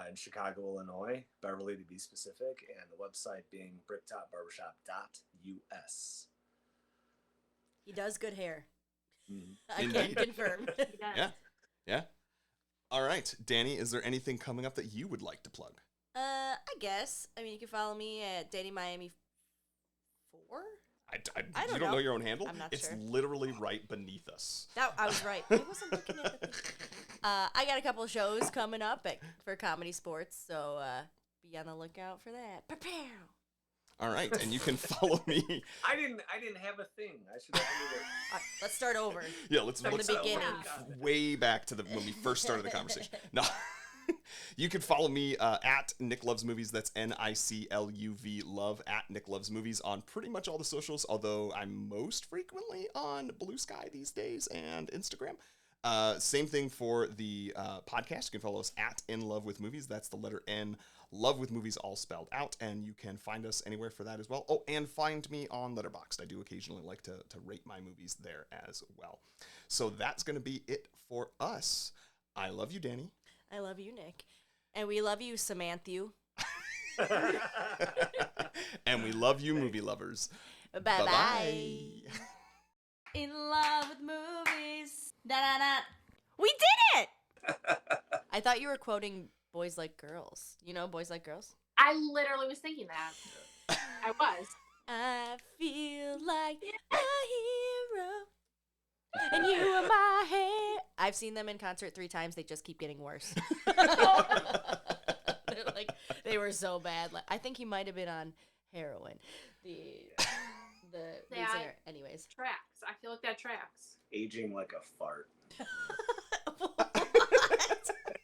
in Chicago, Illinois, Beverly to be specific, and the website being bricktopbarbershop.us. He does good hair. Mm. I can Indeed. confirm. Yeah. Yeah. All right, Danny, is there anything coming up that you would like to plug? I guess. I mean, you can follow me at Danny Miami 4. I I don't you don't know know. your own handle? I'm not it's sure. literally right beneath us. I was right. I wasn't looking at the thing. I got a couple shows coming up for Comedy Sports, so be on the lookout for that. Prepare. All right, and you can follow me. I didn't have a thing. I should have ended it. Let's start over. Yeah, let's From the go beginning. way back to when we first started the conversation. No. You can follow me at Nick Loves Movies. That's NICLUV Love at Nick Loves Movies on pretty much all the socials, although I'm most frequently on Blue Sky these days and Instagram. Same thing for the podcast. You can follow us at In Love with Movies. That's the letter N, Love with Movies all spelled out, and you can find us anywhere for that as well. Oh, and find me on Letterboxd. I do occasionally like to rate my movies there as well. So that's going to be it for us. I love you, Danny. I love you, Nick. And we love you, Samantha. And we love you, movie lovers. Bye-bye. In love with movies. Da-da-da. We did it! I thought you were quoting Boys Like Girls. You know Boys Like Girls? I literally was thinking that. I was. I feel like a hero. And you are my hair. I've seen them in concert 3 times. They just keep getting worse. They were so bad. I think he might have been on heroin. The lead singer. Anyways. Tracks. I feel like that tracks. Aging like a fart.